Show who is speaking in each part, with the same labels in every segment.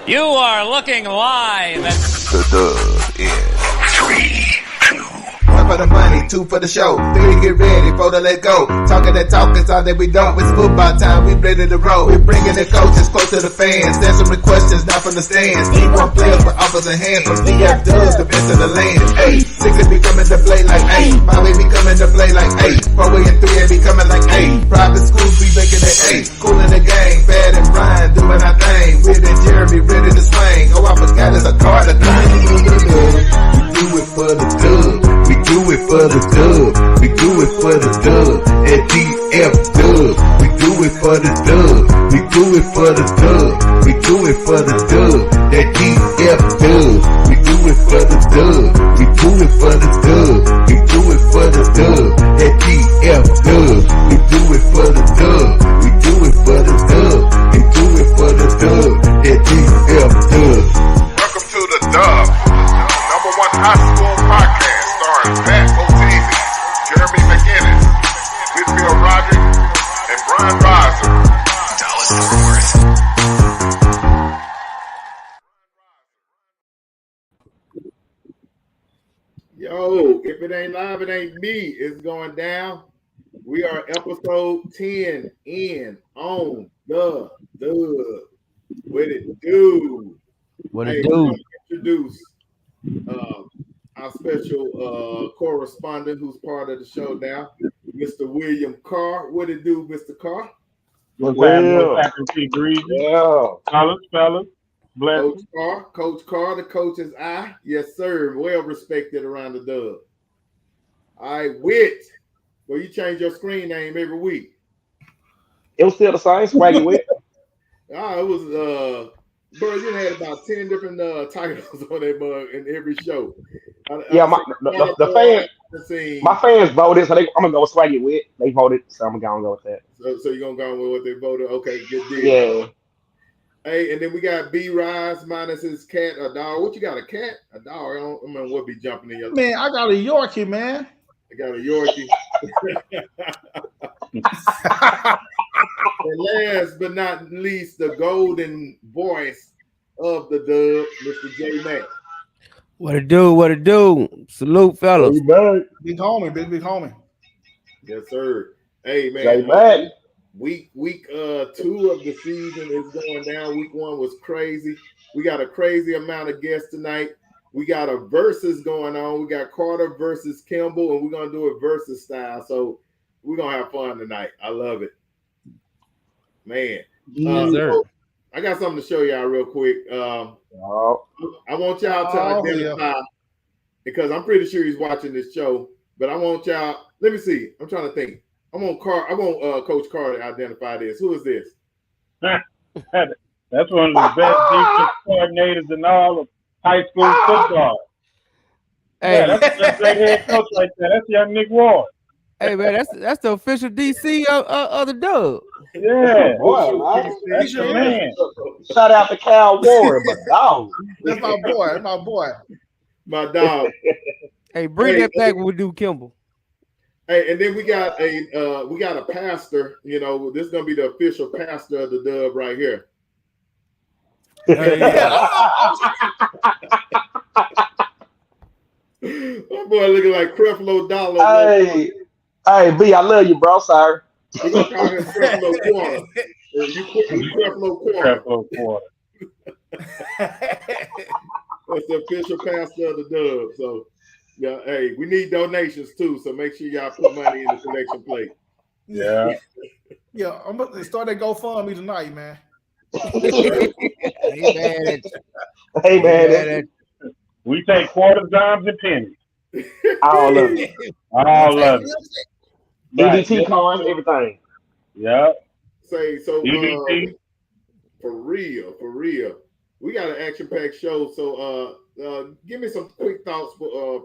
Speaker 1: You are looking live at
Speaker 2: The Dub in 3, 2.
Speaker 3: One for the money, 2 for the show, 3 get ready, 4 to let go. Talking that talk is all that we don't. It's football time, we ready to roll. We bringing the coaches close to the fans, answering questions not from the stands. D1 players with offers in hand, from DF Dubs, the best in the land. 6 be coming to play like 8, 5 be coming to play like 8, 4 and 3 be coming like 8. Private schools be making it 8, cool in the game, Bad and Brian doing our thing. Weird and Jeremy ready to swing. Oh, I forgot it's a card of thing. We do it for the dub. We do it for the dub. We do it for the dub. At DF Dub. We do it for the dub. We do it for the dub. We do it for the dub. At DF Dub. We do it for the dub. We do it for the dub. We do it for the dub. At DF Dub. We do it for the dub. We do it for the dub. We do it for the dub. At DF Dub.
Speaker 2: Welcome to The Dub, #1 high school podcast starring Matt O'Teasy, Jeremy McGinnis, Whitfield Roderick, and Brian Riser. Dallas Fort Worth.
Speaker 4: Yo, if it ain't live, it ain't me. It's going down. We are episode 10 in on The Dub. What it do?
Speaker 5: What it do?
Speaker 4: Introduce our special correspondent who's part of the show now, Mr. William Carr. What it do, Mr. Carr?
Speaker 6: What's happening, T. Greasy?
Speaker 7: Yeah.
Speaker 6: Fellas. Bless.
Speaker 4: Coach Carr, the coach's eye. Yes, sir. Well respected around the Dub. All right, Wit. Well, you change your screen name every week.
Speaker 7: It was still the same, Swaggy Wit.
Speaker 4: It was bro, you had about 10 different titles on that mug in every show.
Speaker 7: My fans voted, so I'm gonna go with Swaggy Wit. They voted, so I'm gonna go with that.
Speaker 4: So you're gonna go with what they voted? Okay, good deal.
Speaker 7: Yeah.
Speaker 4: Hey, and then we got B Rise minus his cat, a dog. What you got? A cat? A dog? I don't remember what be jumping in your
Speaker 5: Man, I got a Yorkie, man.
Speaker 4: I got a Yorkie. And last but not least, the golden voice of the Dub, Mr. J Mac.
Speaker 5: What it do? What it do? Salute, fellas.
Speaker 3: Big homie.
Speaker 4: Yes, sir. Hey, man.
Speaker 7: J Mac.
Speaker 4: Week 2 of the season is going down. Week 1 was crazy. We got a crazy amount of guests tonight. We got a versus going on. We got Carter versus Kimball, and we're gonna do it versus style. So we're gonna have fun tonight. I love it, man.
Speaker 5: Yes, sir.
Speaker 4: So I got something to show y'all real quick. I want y'all to identify because I'm pretty sure he's watching this show. But I want y'all. Let me see. I'm trying to think. I want Coach Carr to identify this. Who is this?
Speaker 6: That's one of the best defense coordinators in all of high school football.
Speaker 5: Hey,
Speaker 6: yeah, that's great head coach right there. That's young Nick Ward.
Speaker 5: Hey, man, that's the official DC of the Dub.
Speaker 6: Yeah,
Speaker 7: That's
Speaker 6: the man.
Speaker 7: Shout out to Cal Warren, but dog.
Speaker 3: That's my boy. That's my boy.
Speaker 4: My dog.
Speaker 5: Hey, bring that back when we do Kimball.
Speaker 4: Hey, and then we got a pastor. You know, this is gonna be the official pastor of the Dub right here. My boy looking like Creflo Dollar.
Speaker 7: Hey, B, I love you, bro. Sorry.
Speaker 4: We're gonna call him Creflo Quarter. You put Creflo Quarter. That's the official pastor of the Dub. So, yeah, hey, we need donations too. So make sure y'all put money in the collection plate.
Speaker 6: Yeah.
Speaker 3: Yeah, I'm about to start that GoFundMe tonight, man.
Speaker 7: Hey, man.
Speaker 6: We take quarters, dimes, and pennies.
Speaker 7: All of it.
Speaker 6: All of it.
Speaker 7: DDT coins, everything.
Speaker 6: Yeah.
Speaker 4: Say so.
Speaker 6: DDT.
Speaker 4: For real. We got an action-packed show. So, give me some quick thoughts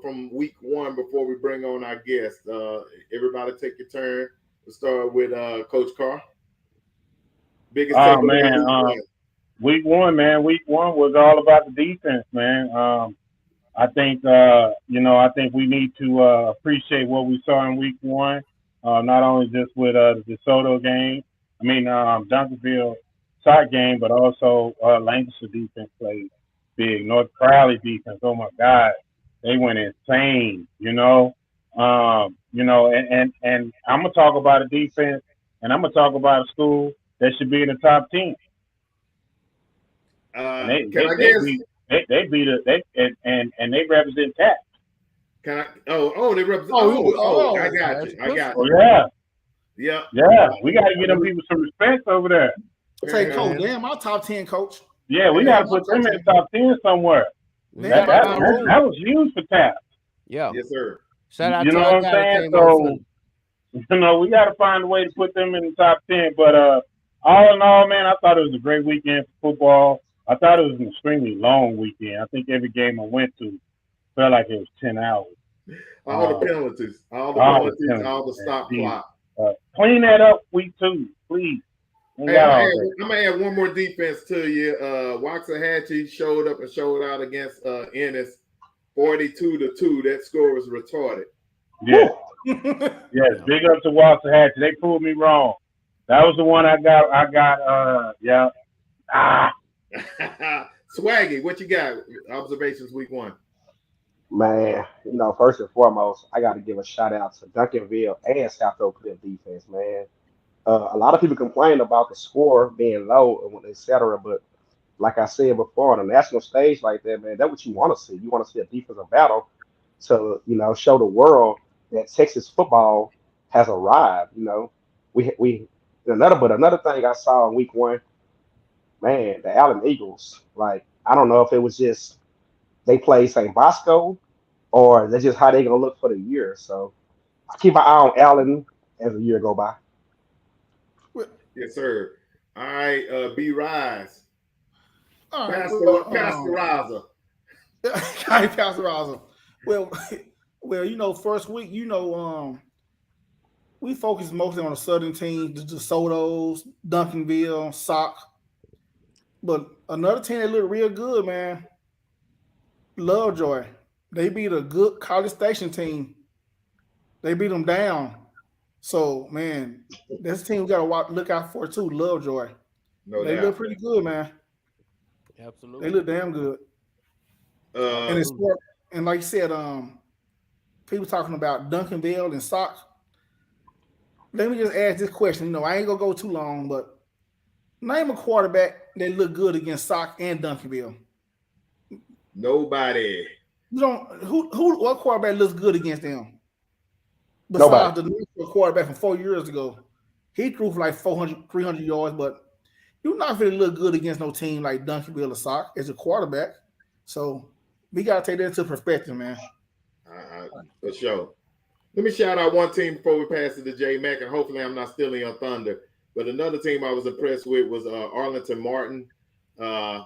Speaker 4: from week 1 before we bring on our guest. Everybody, take your turn. We'll start with Coach Carr. Biggest takeaway.
Speaker 6: Week 1, man. Week 1 was all about the defense, man. I think we need to appreciate what we saw in week 1. Not only just with the DeSoto game. I mean, Duncanville Sock game, but also Lancaster defense played big. North Crowley defense, oh my God, they went insane. And I'm gonna talk about a defense, and I'm gonna talk about a school that should be in the top 10. And they beat it. They represent TAP.
Speaker 4: Can I? They represent. I got you.
Speaker 6: Oh, yeah. We got to give them people some respect over there.
Speaker 8: Say, coach, damn, our top 10, coach.
Speaker 6: Yeah, we got to put them in the top 10 somewhere. That was huge for TAP.
Speaker 5: Yeah.
Speaker 4: Yes, sir.
Speaker 5: Shout out
Speaker 6: you
Speaker 5: to
Speaker 6: know what I'm saying? So, we got to find a way to put them in the top 10. But all in all, man, I thought it was a great weekend for football. I thought it was an extremely long weekend. I think every game I went to felt like it was 10 hours.
Speaker 4: All the penalties, all the stop clock.
Speaker 6: Clean that up, week 2, please.
Speaker 4: Hey, I'm gonna add one more defense to you. Waxahachie showed up and showed out against Ennis, 42-2. That score was retarded.
Speaker 6: Yeah, yes. Big up to Waxahachie. They proved me wrong. That was the one I got. Yeah.
Speaker 4: Swaggy, what you got? Observations week 1.
Speaker 7: Man, first and foremost, I got to give a shout out to Duncanville and South Oak Cliff defense, man. A lot of people complain about the score being low, et cetera, but like I said before, on a national stage like that, man, that's what you want to see. You want to see a defensive battle to, show the world that Texas football has arrived. Another thing I saw in week 1, man, the Allen Eagles. Like, I don't know if it was just they played St. Bosco or that's just how they're gonna look for the year. So I keep an eye on Allen as the year go by.
Speaker 4: Yes, sir. All right, B Rise. Pastor Raza.
Speaker 8: Pastor Raza. Well, first week, we focused mostly on the Southern teams, the DeSoto's, Duncanville, Sock. But another team that looked real good, man, Lovejoy. They beat a good College Station team. They beat them down. So, man, this team we got to look out for too, Lovejoy. They look pretty good, man.
Speaker 5: Absolutely.
Speaker 8: They look damn good. And like you said, people talking about Duncanville and Sock. Let me just ask this question. I ain't going to go too long, but name a quarterback that looked good against Sock and Duncanville.
Speaker 4: Nobody.
Speaker 8: What quarterback looks good against them? Besides the neutral quarterback from 4 years ago. He threw for like 300 yards, but you're not really look good against no team like Duncanville or Sock as a quarterback. So we got to take that into perspective, man.
Speaker 4: For sure. Let me shout out one team before we pass it to J Mac, and hopefully I'm not stealing your thunder. But another team I was impressed with was Arlington Martin. They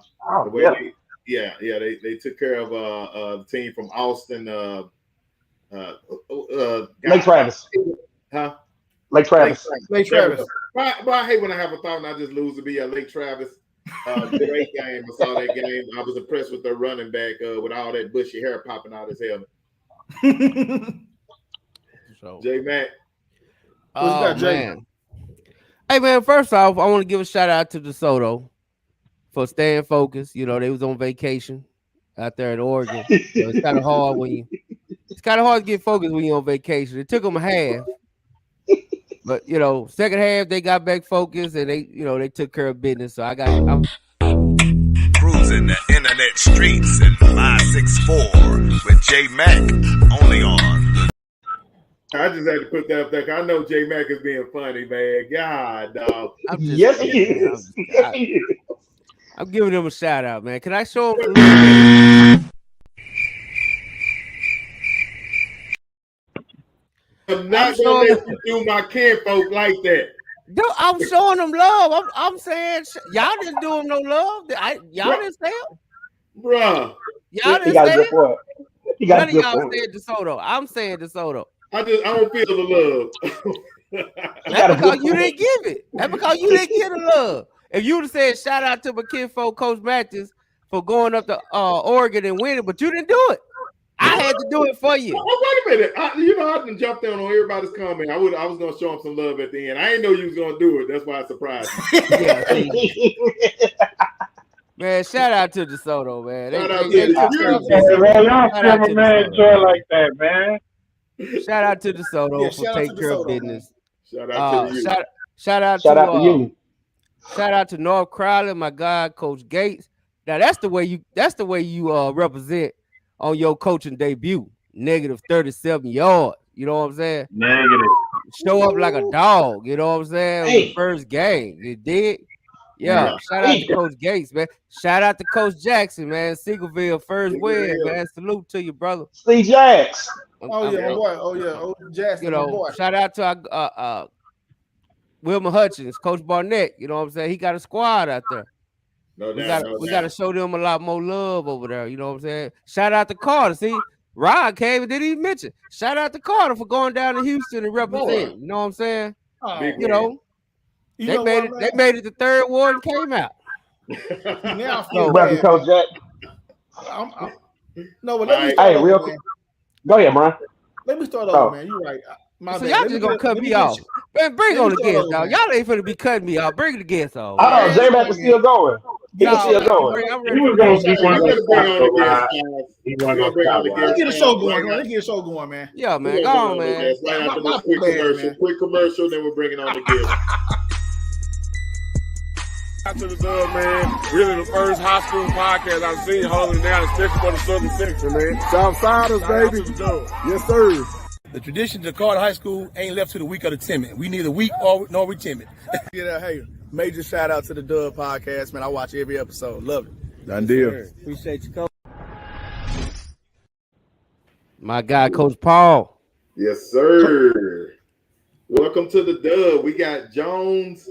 Speaker 4: took care of the team from Austin.
Speaker 7: Lake Travis.
Speaker 4: Huh?
Speaker 7: Lake Travis.
Speaker 8: Lake Travis.
Speaker 4: But I hate when I have a thought and I just lose to be at Lake Travis. Great game. I saw that game. I was impressed with their running back with all that bushy hair popping out his helmet. J Mac.
Speaker 5: Oh, man. Hey, man, first off, I want to give a shout out to DeSoto for staying focused. They was on vacation out there in Oregon. So it's kind of hard to get focused when you're on vacation. It took them a half. But, second half, they got back focused and they took care of business. So I'm
Speaker 9: cruising the internet streets in 564 with J Mac only on.
Speaker 4: I just had to put that up there. I know J Mac is being funny, man. God, dog.
Speaker 7: Yes, he is.
Speaker 5: I'm giving them a shout out, man. Can I show them a little bit?
Speaker 4: I'm not going to let you do my kinfolk like that.
Speaker 5: Dude, I'm showing them love. I'm saying y'all didn't do them no love. Y'all didn't say it?
Speaker 4: Bruh.
Speaker 5: Y'all didn't say it?
Speaker 7: None
Speaker 5: of y'all said DeSoto. I'm saying DeSoto.
Speaker 4: I don't feel the love.
Speaker 5: That's because you didn't give it. That's because you didn't give the love. If you would have said shout out to my kinfolk, Coach Matthews, for going up to Oregon and winning, but you didn't do it. I had to do it for you.
Speaker 4: Oh, wait a minute. I done jumped in on everybody's comment. I was gonna show him some love at the end. I didn't know you was gonna do it. That's why I surprised you.
Speaker 5: Man, shout out to DeSoto, man.
Speaker 4: Shout out to
Speaker 6: y'all man enjoy like that, man.
Speaker 5: Shout out to DeSoto for taking care of business.
Speaker 4: Shout out to you.
Speaker 5: Shout out
Speaker 7: to
Speaker 5: you. Shout out to North Crowley, my guy, Coach Gates. Now that's the way you represent on your coaching debut. Negative 37 yards. You know what I'm saying?
Speaker 6: Negative.
Speaker 5: Show up like a dog. You know what I'm saying?
Speaker 7: Hey.
Speaker 5: The first game. You did? Yeah. Shout out to Coach Gates, man. Shout out to Coach Jackson, man. Sigleville first win, man. Salute to you, brother.
Speaker 7: Steve Jacks.
Speaker 8: Oh yeah, my boy. Oh yeah, oh Jackson.
Speaker 5: You know,
Speaker 8: boy.
Speaker 5: shout out to our Wilmer Hutchins, Coach Barnett. You know what I'm saying? He got a squad out there. We got to show them a lot more love over there. You know what I'm saying? Shout out to Carter. See, Rod came and didn't even mention. Shout out to Carter for going down to Houston and representing. You know what I'm saying? You know, they made it the third ward and came out.
Speaker 8: Now I feel
Speaker 7: bad. Coach Jack.
Speaker 8: No, but let me
Speaker 7: hey, real quick. Go ahead, Brian.
Speaker 8: Let me start over, man. You're right.
Speaker 5: So y'all just gonna cut me off. Man, bring on the guest, dog. Y'all ain't finna be cutting me off. Bring the guest off.
Speaker 7: I know J-Mac is still going. He's still going.
Speaker 6: He was going to be one of
Speaker 8: Let's get a show going. Let's get a show going, man.
Speaker 5: Yeah, man. Go on, man.
Speaker 4: Right after this quick commercial, then we're bringing on the guest.
Speaker 10: To the Dub, man. Really the first high school podcast I've seen holding down, especially for the Southern section, man.
Speaker 11: Southsiders, baby. Yes, sir.
Speaker 12: The tradition of Carter High School ain't left to the weak or the timid. We neither weak nor we timid.
Speaker 11: Hey, major shout out to the Dub podcast, man. I watch every episode. Love it.
Speaker 10: Done deal.
Speaker 5: Appreciate you, Coach. My guy, Coach Paul.
Speaker 4: Yes, sir. Welcome to the Dub. We got Jones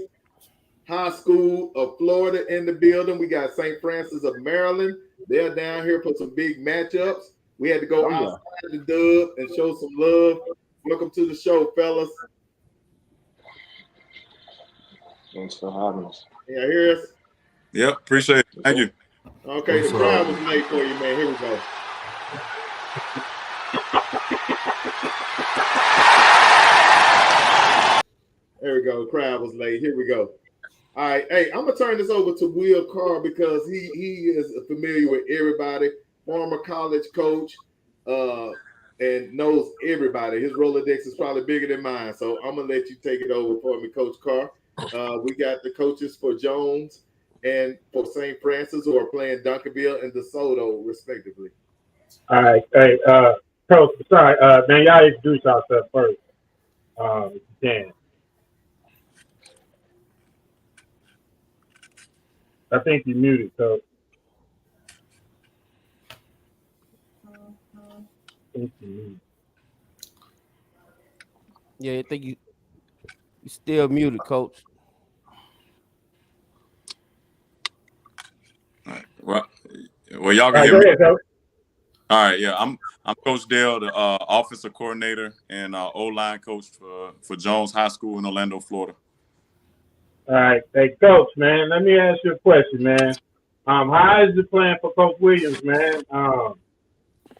Speaker 4: High School of Florida in the building. We got St. Francis of Maryland. They're down here for some big matchups. We had to go outside the Dub and show some love. Welcome to the show, fellas.
Speaker 7: Thanks for having us.
Speaker 4: Yeah, hear us?
Speaker 10: Yep, appreciate it. Thank you.
Speaker 4: Okay, the crowd was late for you, man. Here we go. There we go. The crowd was late. Here we go. All right. Hey, I'm going to turn this over to Will Carr because he is familiar with everybody. Former college coach, and knows everybody. His Rolodex is probably bigger than mine, so I'm gonna let you take it over for me, Coach Carr. We got the coaches for Jones and for St. Francis who are playing Duncanville and DeSoto, respectively.
Speaker 6: All right, hey, Coach. Sorry, man, y'all introduce yourself first. Dan. I think you muted, Coach.
Speaker 5: Yeah, I think you still muted, Coach.
Speaker 10: All right. Well, y'all can hear me. All right, yeah, I'm Coach Dale, the offensive coordinator and O-line coach for Jones High School in Orlando, Florida.
Speaker 6: All right, hey, Coach, man, let me ask you a question, man. How is it playing for Coach Williams, man?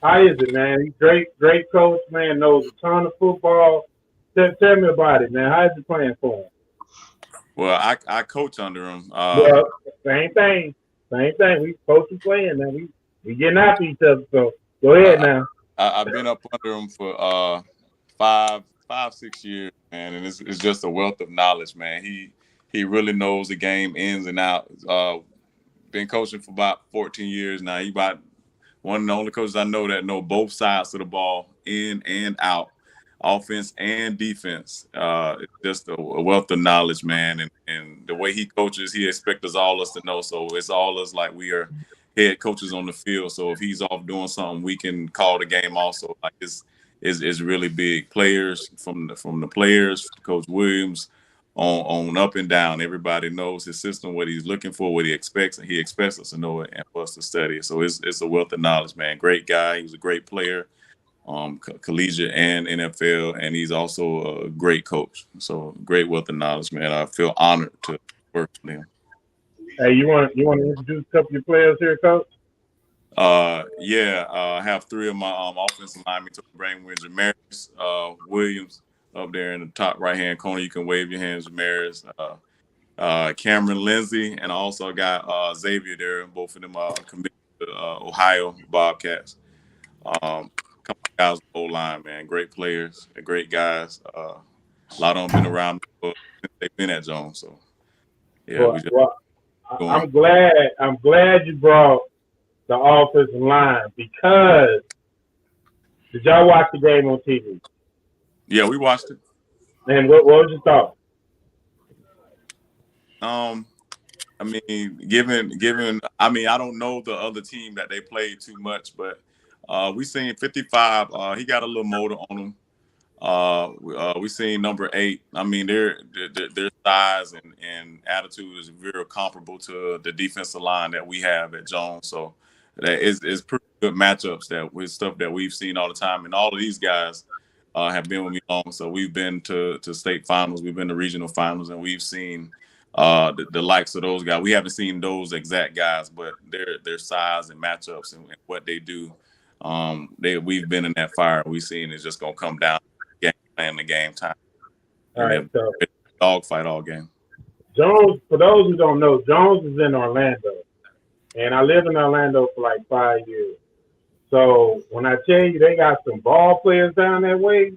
Speaker 6: How is it, man? He's great coach, man, knows a ton of football. Tell me about it, man. How is it playing for him?
Speaker 10: Well, I coach under him.
Speaker 6: Well, same thing. We coach and playing, man. We getting after each other, so go ahead now.
Speaker 10: I've been up under him for 5-6 years, man, and it's just a wealth of knowledge, man. He really knows the game ins and outs. Been coaching for about 14 years now. He about one of the only coaches I know that know both sides of the ball, in and out, offense and defense. It's just a wealth of knowledge, man. And the way he coaches, he expects all us to know. So it's all us like we are head coaches on the field. So if he's off doing something, we can call the game also. Like it's really big. Players from the players, Coach Williams, on up and down. Everybody knows his system, what he's looking for, what he expects, and he expects us to know it and for us to study it. So it's a wealth of knowledge, man. Great guy. He was a great player, collegiate and NFL, and he's also a great coach. So great wealth of knowledge, man. I feel honored to work with him.
Speaker 6: Hey, you want to introduce a couple of your players here, Coach?
Speaker 10: I have three of my offensive linemen to bring with Jamaris Williams up there in the top right-hand corner. You can wave your hands, Jamaris. Cameron Lindsay, and I also got Xavier there. Both of them are committed to Ohio Bobcats. Couple of guys on the line, man. Great players, great guys. A lot of them been around since they've been at Jones. So, yeah,
Speaker 6: I'm glad you brought the offensive line, because did y'all watch the game on TV?
Speaker 10: Yeah, we watched it.
Speaker 6: And what was your thought?
Speaker 10: I mean, given, I mean, I don't know the other team that they played too much, but we seen 55. He got a little motor on him. We seen number 8. I mean, their size and attitude is very comparable to the defensive line that we have at Jones. So that is pretty good matchups that with stuff that we've seen all the time. And all of these guys have been with me long. So we've been to state finals, we've been to regional finals, and we've seen the likes of those guys. We haven't seen those exact guys, but their size and matchups and what they do. We've been in that fire. We've seen it's just gonna come down to the game time.
Speaker 6: All right, so
Speaker 10: dogfight all game.
Speaker 6: Jones, for those who don't know, Jones is in Orlando, and I lived in Orlando for like 5 years. So when I tell you they got some ball players down that way,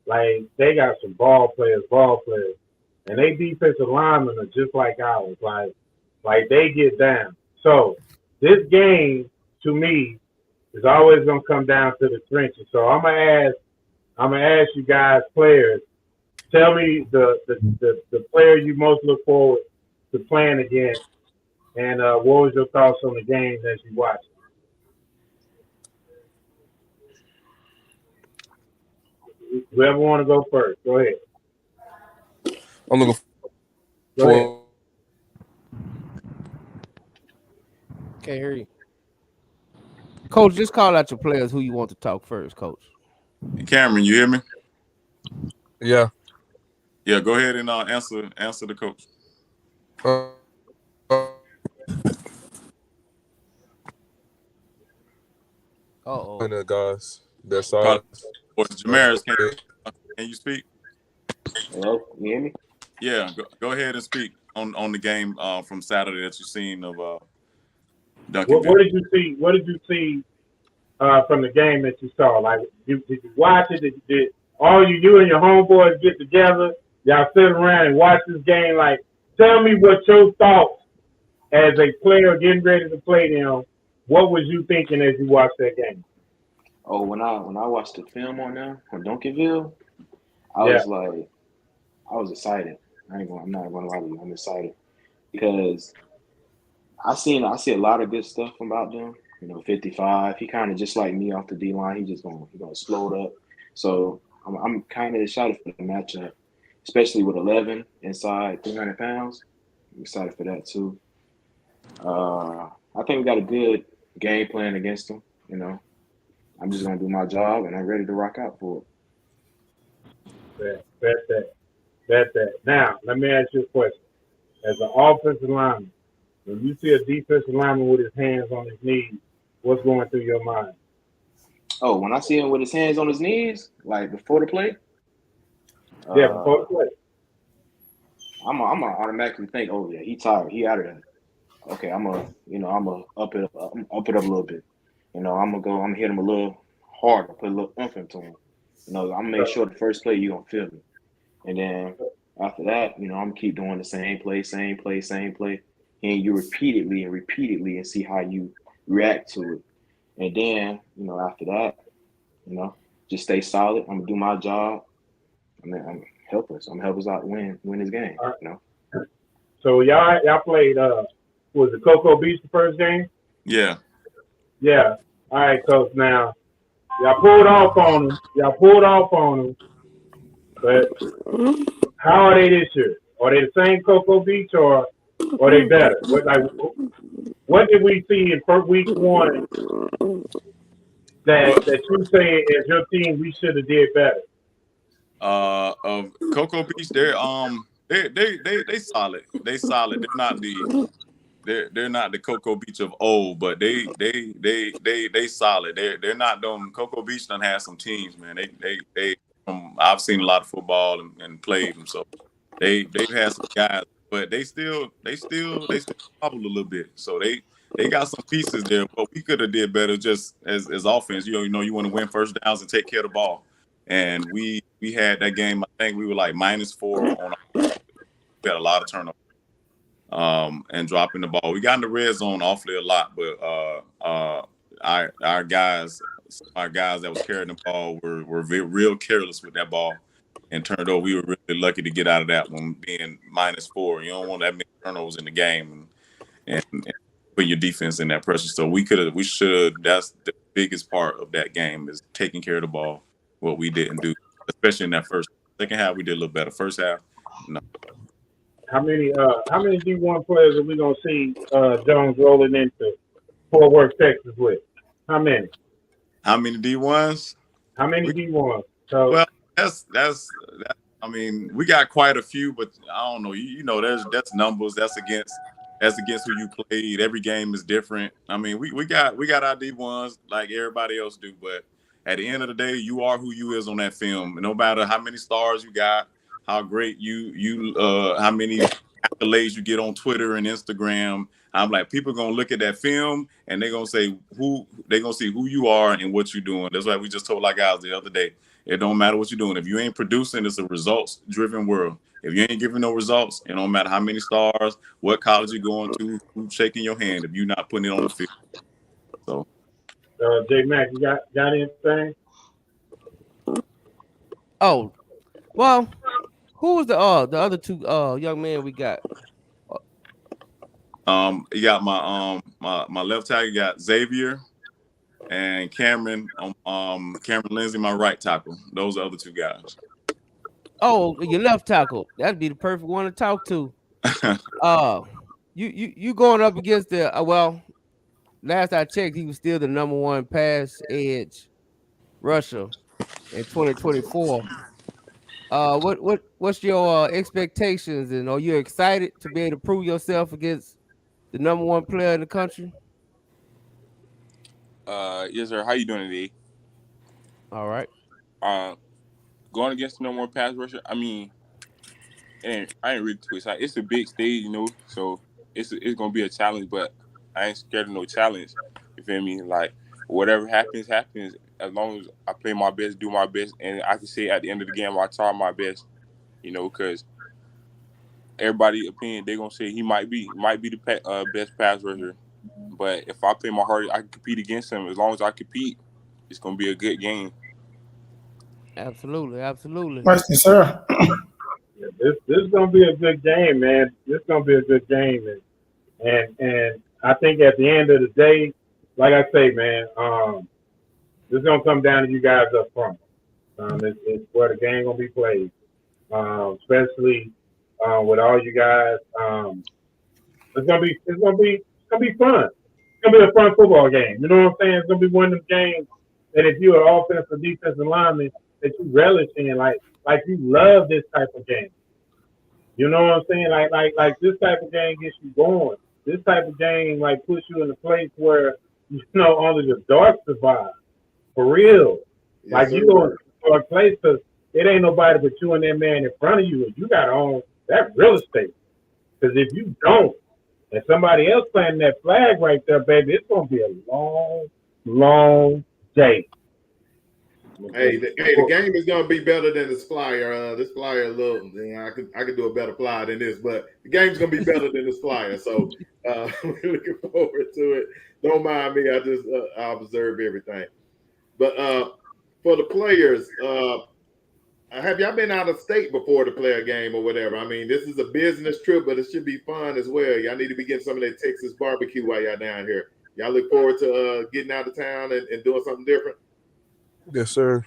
Speaker 6: like they got some ball players, and they defensive linemen are just like ours, like they get down. So this game, to me, is always gonna come down to the trenches. So I'm gonna ask you guys, players, tell me the player you most look forward to playing against, and what was your thoughts on the game as you watched it? Whoever want to go first, go ahead.
Speaker 13: I'm looking
Speaker 6: Go ahead.
Speaker 5: Can't hear you. Coach, just call out your players who you want to talk first, Coach.
Speaker 10: Cameron, you hear me?
Speaker 13: Yeah.
Speaker 10: Yeah, go ahead and answer the coach.
Speaker 13: Guys, that's all.
Speaker 10: Jamaris, can you speak?
Speaker 7: Hello, you hear me?
Speaker 10: Yeah, go ahead and speak on the game from Saturday that you seen of Duncan.
Speaker 6: What did you see? What did you see from the game that you saw? Like, did you watch it? Did all you and your homeboys get together? Y'all sit around and watch this game? Like, tell me what your thoughts as a player getting ready to play them. What was you thinking as you watched that game?
Speaker 14: Oh, when I watched the film on Duncanville, I was excited. I'm not gonna lie to you. I'm excited because I see a lot of good stuff about them. 55. He kind of just like me off the D line. He's gonna explode up. So I'm kind of excited for the matchup, especially with 11 inside 300 pounds. I'm excited for that too. I think we got a good game plan against them. I'm just gonna do my job, and I'm ready to rock out for
Speaker 6: it. That's that. Now, let me ask you a question. As an offensive lineman, when you see a defensive lineman with his hands on his knees, what's going through your mind?
Speaker 14: Oh, when I see him with his hands on his knees, like before the play?
Speaker 6: Yeah, before the play.
Speaker 14: I'm gonna automatically think, oh yeah, he tired, he out of there. Okay, I'm gonna up it up a little bit. I'm gonna hit him a little harder, put a little oomph into him. I'm gonna make sure the first play you're gonna feel me. And then after that, I'm gonna keep doing the same play, and you repeatedly and see how you react to it. And then, after that, just stay solid. I'm gonna do my job. I'm gonna help us out win this game.
Speaker 6: Right. So y'all played was it Cocoa Beach the first game?
Speaker 10: Yeah.
Speaker 6: Yeah. All right, Coach. Now y'all pulled off on them. But how are they this year? Are they the same Cocoa Beach or are they better? What did we see in week 1 that you say as your team we should have did better?
Speaker 10: Of Cocoa Beach, they're solid. They solid. They're not they're not the Cocoa Beach of old, but they solid. They're not them. Cocoa Beach done had some teams, man. They I've seen a lot of football and played them, so they've had some guys, but they still wobble a little bit. So they got some pieces there, but we could have did better just as offense. You know, you want to win first downs and take care of the ball. And we had that game. I think we were like -4 on. We had a lot of turnovers. And dropping the ball. We got in the red zone awfully a lot, but our guys that was carrying the ball were real careless with that ball and turned over. We were really lucky to get out of that one being -4. You don't want that many turnovers in the game and put your defense in that pressure. So we should. That's the biggest part of that game is taking care of the ball. What we didn't do, especially in that second half, we did a little better. First half, no.
Speaker 6: How many D1 players are we gonna see Jones rolling into Fort Worth, Texas with? How many?
Speaker 10: How many D1s?
Speaker 6: How many D1s? So
Speaker 10: well, that's. I mean, we got quite a few, but I don't know. You know, that's numbers. That's against who you played. Every game is different. I mean, we got our D1s like everybody else do, but at the end of the day, you are who you is on that film. No matter how many stars you got, how great how many accolades you get on Twitter and Instagram. I'm like, people are gonna look at that film and they're gonna say see who you are and what you're doing. That's why we just told our guys the other day. It don't matter what you're doing. If you ain't producing, it's a results-driven world. If you ain't giving no results, it don't matter how many stars, what college you're going to, who's shaking your hand if you're not putting it on the field. So
Speaker 6: J Mac, you got anything?
Speaker 5: Oh, well, who was the other two young men we got?
Speaker 10: You got my left tackle, you got Xavier and Cameron Lindsey, my right tackle. Those are the other two guys.
Speaker 5: Oh, your left tackle. That'd be the perfect one to talk to. You going up against the well, last I checked, he was still the #1 pass edge rusher in 2024. What's your expectations, and are you excited to be able to prove yourself against the #1 player in the country?
Speaker 15: Yes, sir. How you doing today?
Speaker 5: All right.
Speaker 15: Going against the #1 pass rusher, I mean, and I ain't really too excited. It's a big stage, you know, so it's gonna be a challenge, but I ain't scared of no challenge. You feel me? Like whatever happens. As long as I play my best, do my best, and I can say at the end of the game I tried my best. You know, because everybody's opinion, they're gonna say he might be the best pass rusher. But if I play my heart, I can compete against him. As long as I compete, it's gonna be a good game.
Speaker 5: Absolutely.
Speaker 8: Yes, sir.
Speaker 6: This is gonna be a good game, man. This is gonna be a good game, and I think at the end of the day, like I say, man, this is gonna come down to you guys up front. It's where the game gonna be played, especially with all you guys. It's gonna be fun. It's gonna be a fun football game. You know what I'm saying? It's gonna be one of those games that if you're an offensive, defensive lineman, that you relish in, like you love this type of game. You know what I'm saying? Like this type of game gets you going. This type of game like puts you in a place where only the dark survive. For real. Yes, like you go to a place because it ain't nobody but you and that man in front of you, and you gotta own that real estate. Because if you don't, and somebody else planting that flag right there, baby, it's gonna be a long, long day.
Speaker 4: Hey, the game is gonna be better than this flyer. This flyer, I could do a better flyer than this, but the game's gonna be better than this flyer. So we're looking forward to it. Don't mind me. I just I observe everything. But for the players, have y'all been out of state before to play a game or whatever? I mean, this is a business trip, but it should be fun as well. Y'all need to be getting some of that Texas barbecue while y'all down here. Y'all look forward to getting out of town and doing something different?
Speaker 13: Yes, sir.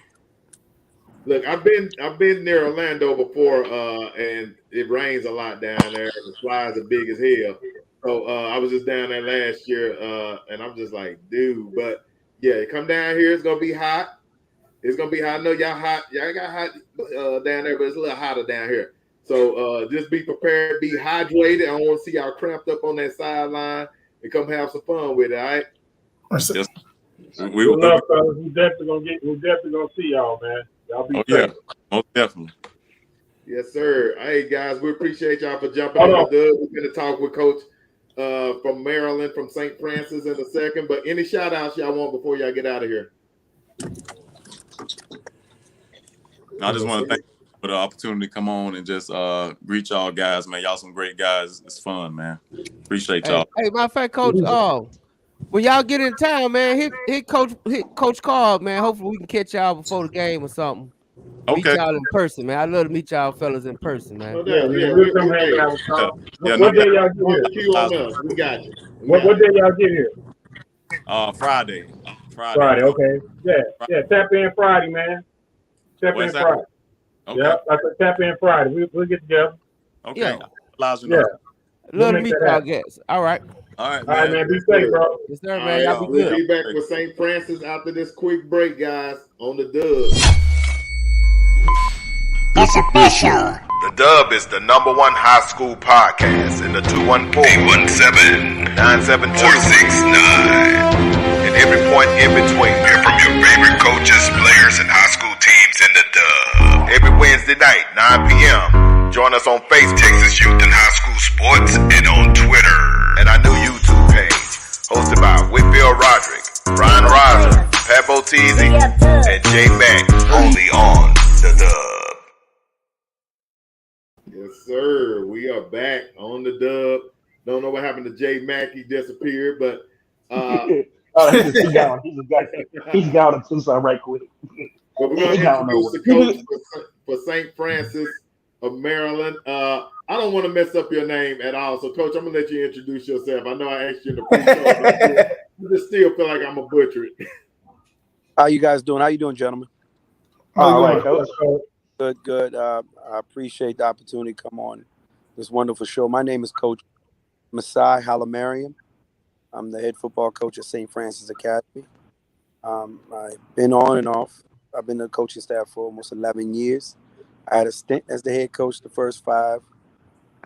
Speaker 4: Look, I've been near Orlando before, and it rains a lot down there. The flies are big as hell. So I was just down there last year, and I'm just like, dude. But yeah, come down here. It's gonna be hot. It's gonna be hot. I know y'all hot. Y'all got hot down there, but it's a little hotter down here. So just be prepared, be hydrated. I don't want to see y'all cramped up on that sideline and come have some fun with it, all right?
Speaker 6: Yes. Good luck, fellas. We're definitely gonna see y'all, man. Y'all be safe.
Speaker 10: Yeah, most definitely.
Speaker 4: Yes, sir. Hey, guys, we appreciate y'all for jumping on the dub. We're going to talk with Coach from Maryland, from St. Francis in a second. But any shout-outs y'all want before y'all get out of here?
Speaker 10: I just want to thank you for the opportunity to come on and just greet y'all guys, man. Y'all some great guys. It's fun, man. Appreciate y'all.
Speaker 5: Hey, matter of fact, Coach, when y'all get in town, man, hit Coach Carl, man. Hopefully we can catch y'all before the game or something.
Speaker 10: Okay.
Speaker 5: Meet y'all in person, man. I love to meet y'all fellas in person, man.
Speaker 6: We'll come hang out with y'all. What day y'all get here?
Speaker 4: We got you.
Speaker 6: What day y'all get here?
Speaker 10: Friday.
Speaker 6: Friday, okay. Yeah, tap in Friday, man. Tap in Friday.
Speaker 10: Okay.
Speaker 6: Yeah, I said tap in Friday. We'll get together.
Speaker 10: Okay.
Speaker 5: Yeah.
Speaker 10: Love
Speaker 5: to meet y'all guys. All right.
Speaker 10: All right,
Speaker 6: man. Be safe, bro.
Speaker 5: Yes, sir, man. Y'all be
Speaker 4: We'll
Speaker 5: good.
Speaker 4: be back with St. Francis after this quick break, guys, on the dub.
Speaker 2: It's official. The Dub is the #1 high school podcast in the 214-817-972-469. And every point in between. Hear from your favorite coaches, players, and high school teams in the Dub. Every Wednesday night, 9 p.m. Join us on Facebook, Texas Youth and High School Sports, and on Twitter. And our new YouTube page, hosted by Whitfield Roderick, Brian Riser, Pat Botizzi, and Jay Mack, only on the Dub.
Speaker 4: Yes, sir. We are back on the dub. Don't know what happened to Jay Mack. He disappeared, but
Speaker 7: he's gone. He's gone to Tucson right quick.
Speaker 4: But we're going to introduce the coach for St. Francis of Maryland. I don't want to mess up your name at all. So, Coach, I'm going to let you introduce yourself. I know I asked you in the pre-show, but I just still feel like I'm a butcher it.
Speaker 16: How you guys doing? How you doing, gentlemen?
Speaker 7: All right, Coach.
Speaker 16: Good. I appreciate the opportunity to come on this wonderful show. My name is Coach Masai Halamariam. I'm the head football coach at St. Francis Academy. I've been on and off. I've been the coaching staff for almost 11 years. I had a stint as the head coach the first 5,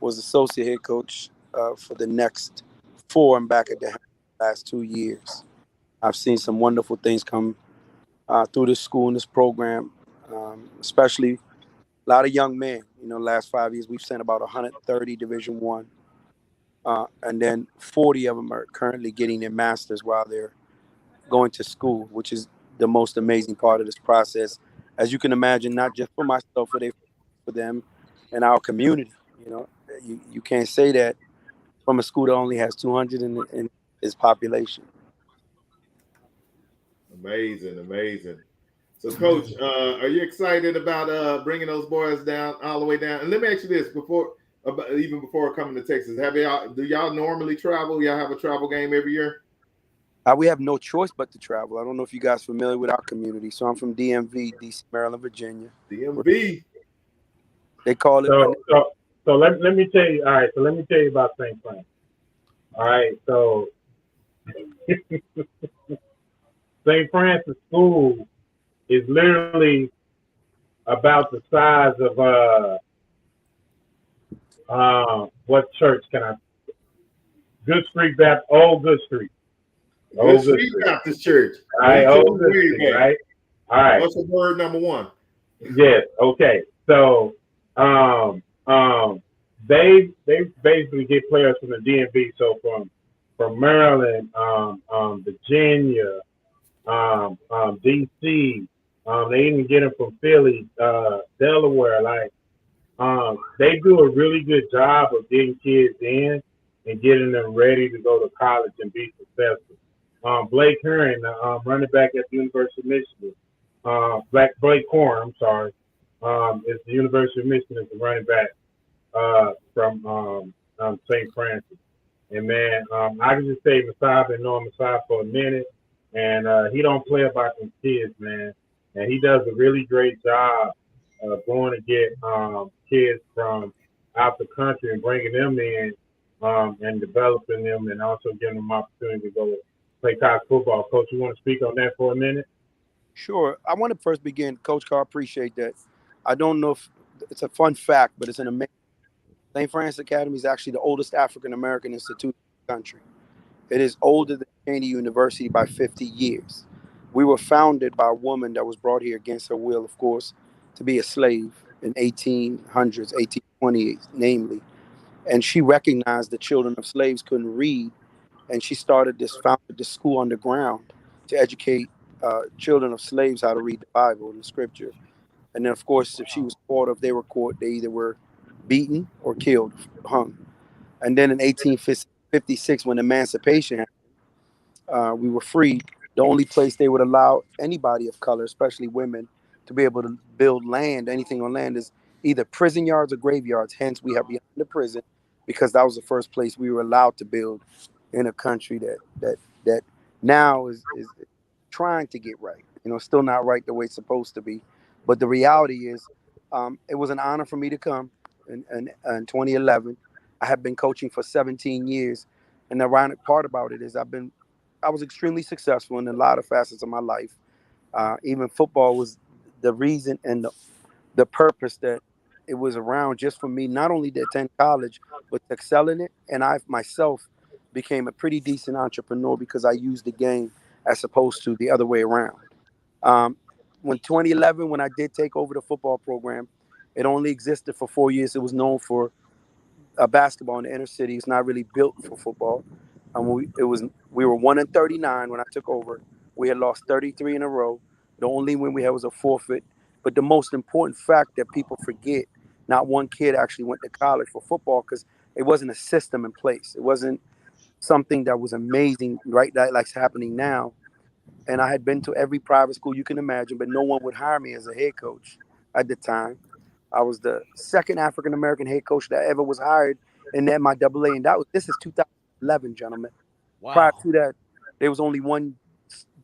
Speaker 16: was associate head coach for the next 4, and back at the last 2 years. I've seen some wonderful things come through this school and this program, especially a lot of young men. You know, last 5 years, we've sent about 130 Division I, and then 40 of them are currently getting their masters while they're going to school, which is the most amazing part of this process. As you can imagine, not just for myself, but for them and our community. You know, you can't say that from a school that only has 200 in its population.
Speaker 4: Amazing. So, Coach, are you excited about bringing those boys down all the way down? And let me ask you this: even before coming to Texas, do y'all normally travel? Y'all have a travel game every year?
Speaker 16: We have no choice but to travel. I don't know if you guys are familiar with our community. So I'm from DMV, DC, Maryland, Virginia.
Speaker 4: DMV.
Speaker 16: They call it.
Speaker 6: So let me tell you. All right. So let me tell you about St. Francis. All right. So St. Francis School is literally about the size of what church can I? Good Street Baptist, Old Good Street.
Speaker 4: Good Street Baptist Church.
Speaker 6: All right, Old Good Street, right? All right.
Speaker 4: What's the word number 1?
Speaker 6: Yes. Okay. So, they basically get players from the DMV. So from Maryland, Virginia, DC. They even get them from Philly, Delaware. Like, they do a really good job of getting kids in and getting them ready to go to college and be successful. Blake Heron, running back at the University of Michigan. Blake Corum, is the University of Michigan as the running back from St. Francis. And man, I can just say Masai, I've been knowing Masai for a minute, and he don't play about them kids, man. And he does a really great job going to get kids from out the country and bringing them in and developing them, and also giving them opportunity to go play college football. Coach, you want to speak on that for a minute?
Speaker 16: Sure. I want to first begin, Coach Carr, appreciate that. I don't know if it's a fun fact, but it's an amazing. St. Francis Academy is actually the oldest African American institute in the country. It is older than Cheney University by 50 years. We were founded by a woman that was brought here against her will, of course, to be a slave in 1800s, 1820s, namely. And she recognized the children of slaves couldn't read, and she founded this school underground to educate children of slaves how to read the Bible and the Scripture. And then, of course, if she was caught, if they were caught, they either were beaten or killed, hung. And then in 1856, when emancipation happened, we were free. The only place they would allow anybody of color, especially women, to be able to build land, anything on land, is either prison yards or graveyards. Hence, we have behind the prison, because that was the first place we were allowed to build in a country that now is trying to get right. Still not right the way it's supposed to be. But the reality is, it was an honor for me to come in 2011. I have been coaching for 17 years. And the ironic part about it is I was extremely successful in a lot of facets of my life. Even football was the reason and the purpose that it was around, just for me, not only to attend college, but to excel in it. And I myself became a pretty decent entrepreneur because I used the game as opposed to the other way around. When 2011, when I did take over the football program, it only existed for 4 years. It was known for basketball in the inner city. It's not really built for football. We were 1-39 when I took over. We had lost 33 in a row. The only win we had was a forfeit. But the most important fact that people forget, not one kid actually went to college for football because it wasn't a system in place. It wasn't something that was amazing, right? That like's happening now. And I had been to every private school you can imagine, but no one would hire me as a head coach at the time. I was the second African-American head coach that ever was hired in the MIAA. And this is 2011, gentlemen. Wow. Prior to that, there was only one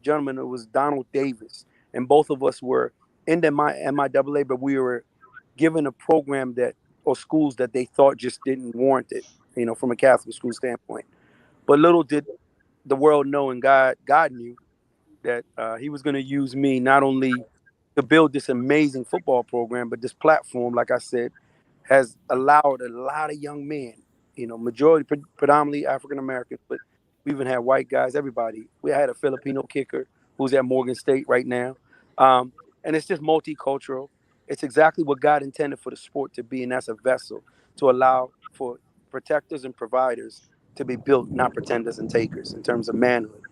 Speaker 16: gentleman. It was Donald Davis. And both of us were in the MIAA, but we were given a program or schools that they thought just didn't warrant it, from a Catholic school standpoint. But little did the world know, and God knew, that he was going to use me not only to build this amazing football program, but this platform, like I said, has allowed a lot of young men, majority predominantly African Americans, but we even had white guys, everybody. We had a Filipino kicker who's at Morgan State right now. And it's just multicultural. It's exactly what God intended for the sport to be, and that's a vessel to allow for protectors and providers to be built, not pretenders and takers in terms of manhood.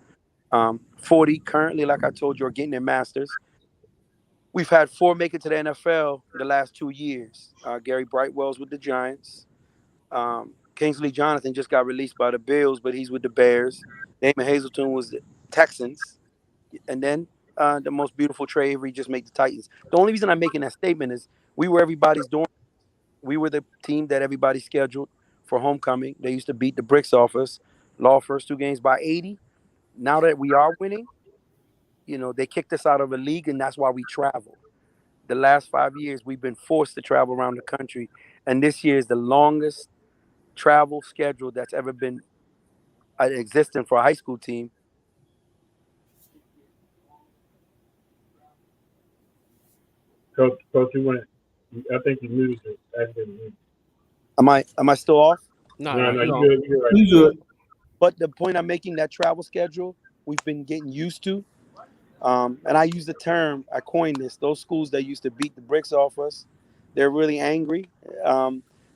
Speaker 16: 40 currently, like I told you, are getting their masters. We've had 4 make it to the NFL the last 2 years. Gary Brightwell's with the Giants. Kingsley Jonathan just got released by the Bills, but he's with the Bears. Damon Hazelton was the Texans. And then the most beautiful Trey Avery just made the Titans. The only reason I'm making that statement is we were everybody's dorm. We were the team that everybody scheduled for homecoming. They used to beat the bricks off us. Lost first 2 games by 80. Now that we are winning, they kicked us out of a league, and that's why we travel. The last 5 years, we've been forced to travel around the country, and this year is the longest travel schedule that's ever been existing for a high school team.
Speaker 6: Coach, you went. I think you muted it.
Speaker 16: Am I still off?
Speaker 6: No, you're good.
Speaker 8: You good.
Speaker 16: But the point I'm making, that travel schedule, we've been getting used to. And I use the term, I coined this, those schools that used to beat the bricks off us, they're really angry.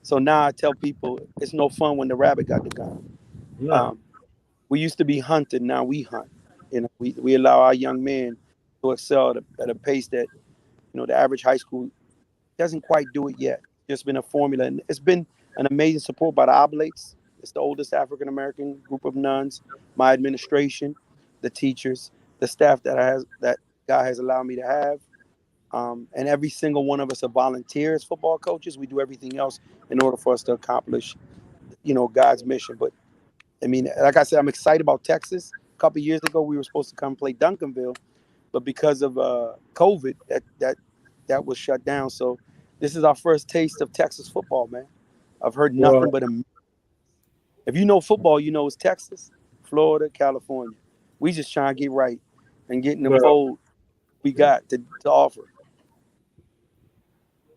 Speaker 16: So now I tell people it's no fun when the rabbit got the gun.
Speaker 6: No.
Speaker 16: We used to be hunted, now we hunt. We allow our young men to excel at a pace that, the average high school doesn't quite do it yet. It's been a formula, and it's been an amazing support by the Oblates. It's the oldest African-American group of nuns, my administration, the teachers, the staff that God has allowed me to have. And every single one of us are volunteers, football coaches. We do everything else in order for us to accomplish, God's mission. But, like I said, I'm excited about Texas. A couple of years ago, we were supposed to come play Duncanville, but because of COVID, that was shut down. So this is our first taste of Texas football, man. I've heard nothing but if you know football, it's Texas, Florida, California. We just trying to get right and get in the fold we got to offer.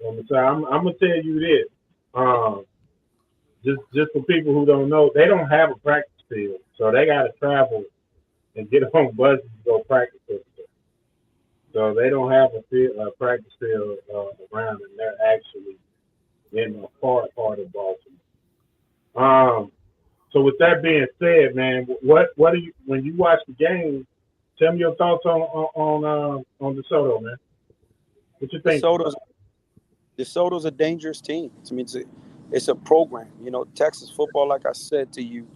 Speaker 6: I'm gonna tell you this. Just for people who don't know, they don't have a practice field, so they got to travel and get on buses to go practice with them. So they don't have a practice field around, and they're actually in the far part of Baltimore. So with that being said, man, what do you, when you watch the game? Tell me your thoughts on DeSoto, man. What you think?
Speaker 16: DeSoto's a dangerous team. I mean, it's a program. You know, Texas football, like I said to you,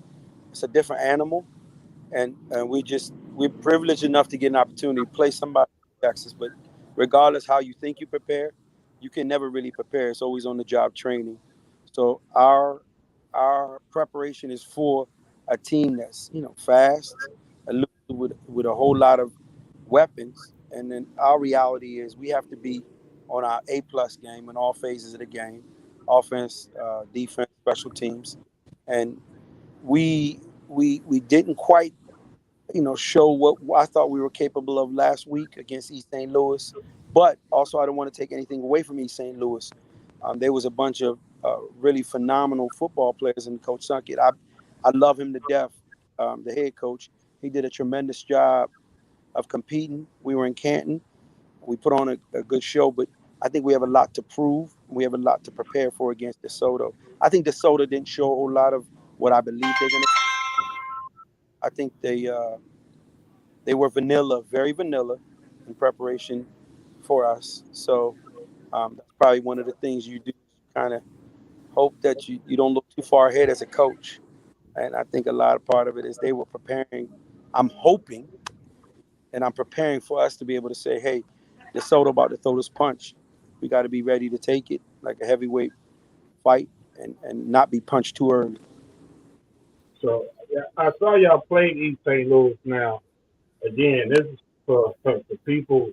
Speaker 16: it's a different animal, and we're privileged enough to get an opportunity to play somebody in Texas. But regardless how you think you prepare, you can never really prepare. It's always on the job training. So our preparation is for a team that's, you know, fast, with a whole lot of weapons, and then our reality is we have to be on our A+ game in all phases of the game, offense, defense, special teams, and we didn't quite, you know, show what I thought we were capable of last week against East St. Louis. But also, I don't want to take anything away from East St. Louis. There was a bunch of really phenomenal football players in Coach Sunkett. I love him to death, the head coach. He did a tremendous job of competing. We were in Canton. We put on a good show, but I think we have a lot to prove. We have a lot to prepare for against DeSoto. I think DeSoto didn't show a whole lot of what I believe they're going to do. I think they were vanilla, very vanilla in preparation for us. So that's probably one of the things you do, kind of hope that you don't look too far ahead as a coach. And I think a lot of part of it is they were preparing. I'm hoping and I'm preparing for us to be able to say, hey, DeSoto about to throw this punch. We got to be ready to take it like a heavyweight fight and not be punched too early.
Speaker 6: So I saw y'all play East St. Louis now. Again, this is for people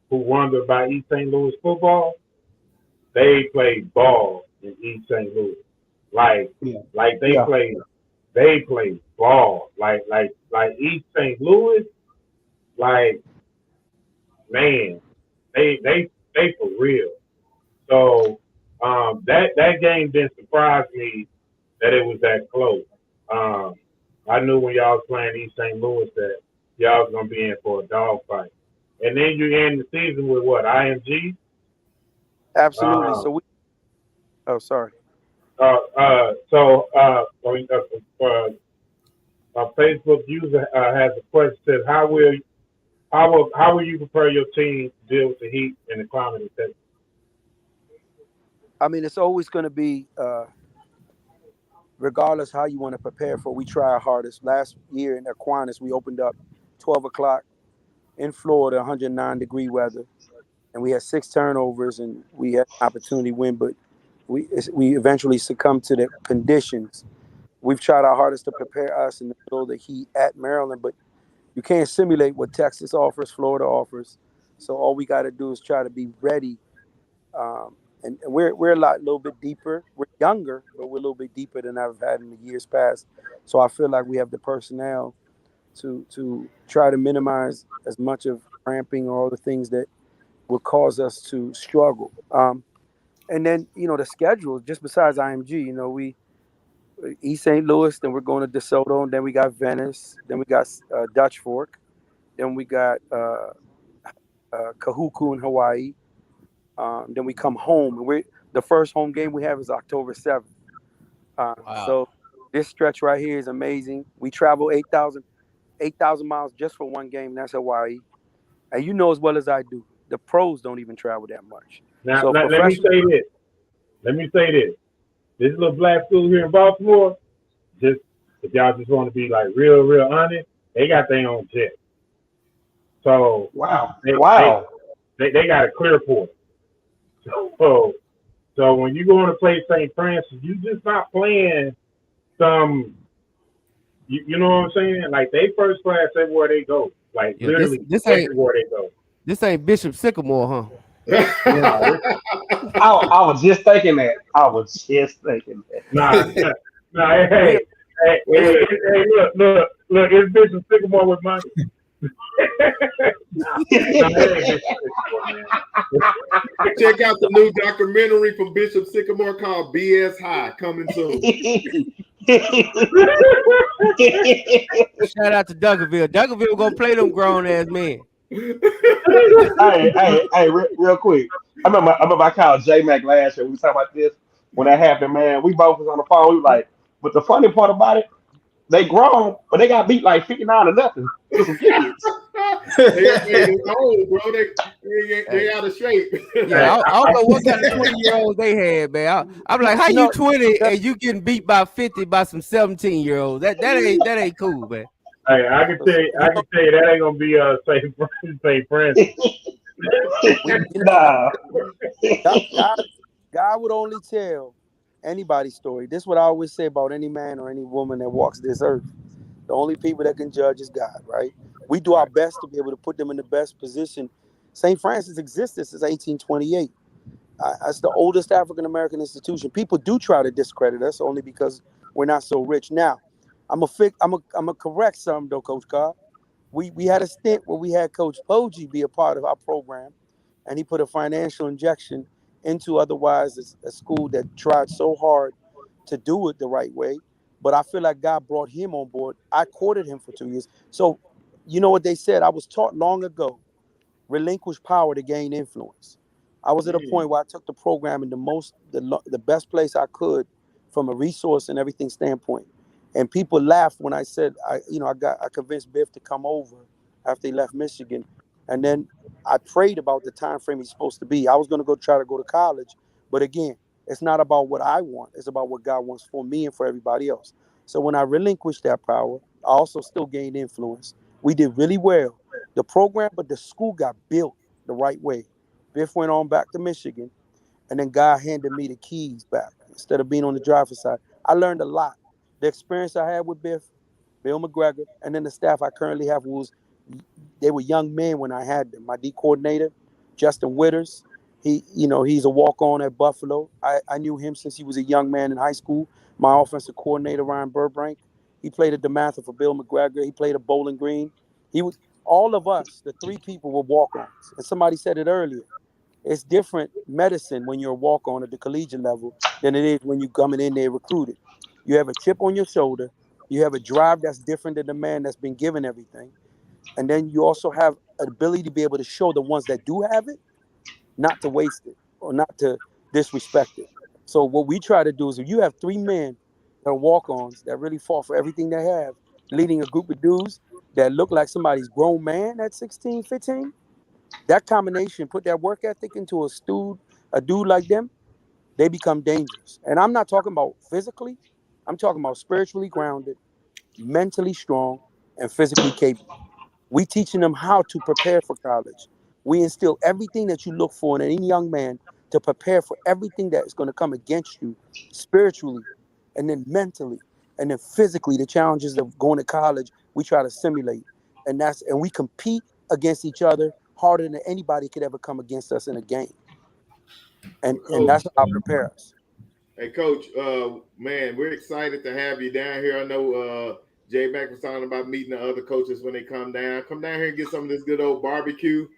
Speaker 6: who wonder about East St. Louis football. They play ball in East St. Louis. They play ball. Like East St. Louis, like, man, they for real. So that game didn't surprise me that it was that close. I knew when y'all was playing East St. Louis that y'all was gonna be in for a dogfight. And then you end the season with what, IMG?
Speaker 16: Absolutely. Sorry.
Speaker 6: A Facebook user has a question. Says, how will you prepare your team to deal with the heat and the climate in Texas?
Speaker 16: I mean, it's always going to be, regardless how you want to prepare for. We try our hardest. Last year in Aquinas, we opened up 12 o'clock in Florida, 109-degree weather, and we had 6 turnovers, and we had an opportunity to win, but we eventually succumbed to the conditions. We've tried our hardest to prepare us in the middle of the heat at Maryland, but you can't simulate what Texas offers, Florida offers. So all we got to do is try to be ready. And we're a little bit deeper. We're younger, but we're a little bit deeper than I've had in the years past. So I feel like we have the personnel to try to minimize as much of cramping or all the things that will cause us to struggle. And then, you know, the schedule, just besides IMG, you know, we East St. Louis, then we're going to DeSoto, and then we got Venice, then we got Dutch Fork, then we got Kahuku in Hawaii. Then we come home, and the first home game we have is October 7th. Wow. So this stretch right here is amazing. We travel 8,000 miles just for one game. That's Hawaii. And you know as well as I do, the pros don't even travel that much.
Speaker 6: Now,
Speaker 16: so
Speaker 6: let me say this. This little black school here in Baltimore, just if y'all just want to be like real honest, they got their own jet. So they got a clear port. So when you go to play St. Francis, you just not playing some, you know what I'm saying? Like they first class everywhere they go. Like literally everywhere they go.
Speaker 5: This ain't Bishop Sycamore, huh?
Speaker 7: I was just thinking that.
Speaker 6: Nah, hey, look, it's Bishop Sycamore with money.
Speaker 4: Check out the new documentary from Bishop Sycamore called BS High, coming soon.
Speaker 5: Shout out to Duncanville. Duncanville gonna play them grown ass men.
Speaker 7: hey, real quick. I remember I called J Mac last year. We was talking about this when that happened, man. We both was on the phone. We was like, but the funny part about it, they grown, but they got beat like 59-0 to some kids.
Speaker 4: they old, bro. They out of shape.
Speaker 5: Yeah, I don't know what kind of 20-year-olds they had, man. I'm like, how you 20 and you getting beat by 50 by some 17-year-olds? That ain't cool, man.
Speaker 6: Hey, I can tell you that ain't gonna be St. Francis.
Speaker 7: Nah.
Speaker 16: God would only tell anybody's story. This is what I always say about any man or any woman that walks this earth. The only people that can judge is God, right? We do our best to be able to put them in the best position. St. Francis existed since 1828. That's the oldest African-American institution. People do try to discredit us only because we're not so rich. Now, I'm a correct some though, Coach Carr. We had a stint where we had Coach Poggi be a part of our program, and he put a financial injection into otherwise a school that tried so hard to do it the right way. But I feel like God brought him on board. I courted him for 2 years. So, you know what they said? I was taught long ago, relinquish power to gain influence. I was at a point where I took the program in the best place I could from a resource and everything standpoint. And people laughed when I said, I convinced Biff to come over after he left Michigan. And then I prayed about the time frame he's supposed to be. I was going to try to go to college. But again, it's not about what I want. It's about what God wants for me and for everybody else. So when I relinquished that power, I also still gained influence. We did really well. The program, but the school got built the right way. Biff went on back to Michigan, and then God handed me the keys back instead of being on the driver's side. I learned a lot. The experience I had with Biff, Bill McGregor, and then the staff I currently have they were young men when I had them. My D coordinator, Justin Witters, he's a walk-on at Buffalo. I knew him since he was a young man in high school. My offensive coordinator, Ryan Burbank, he played at DeMatha for Bill McGregor. He played at Bowling Green. All of us, the three people were walk-ons. And somebody said it earlier. It's different medicine when you're a walk-on at the collegiate level than it is when you're coming in there recruited. You have a chip on your shoulder. You have a drive that's different than the man that's been given everything. And then you also have an ability to be able to show the ones that do have it, not to waste it or not to disrespect it. So what we try to do is if you have three men that are walk-ons that really fought for everything they have, leading a group of dudes that look like somebody's grown man at 16, 15, that combination, put that work ethic into a dude like them, they become dangerous. And I'm not talking about physically. I'm talking about spiritually grounded, mentally strong, and physically capable. We teaching them how to prepare for college. We instill everything that you look for in any young man to prepare for everything that is going to come against you spiritually, and then mentally, and then physically. The challenges of going to college, we try to simulate, and we compete against each other harder than anybody could ever come against us in a game. And that's how I prepare us.
Speaker 4: Hey, Coach, man, we're excited to have you down here. I know Jay Mack was talking about meeting the other coaches when they come down. Come down here and get some of this good old barbecue.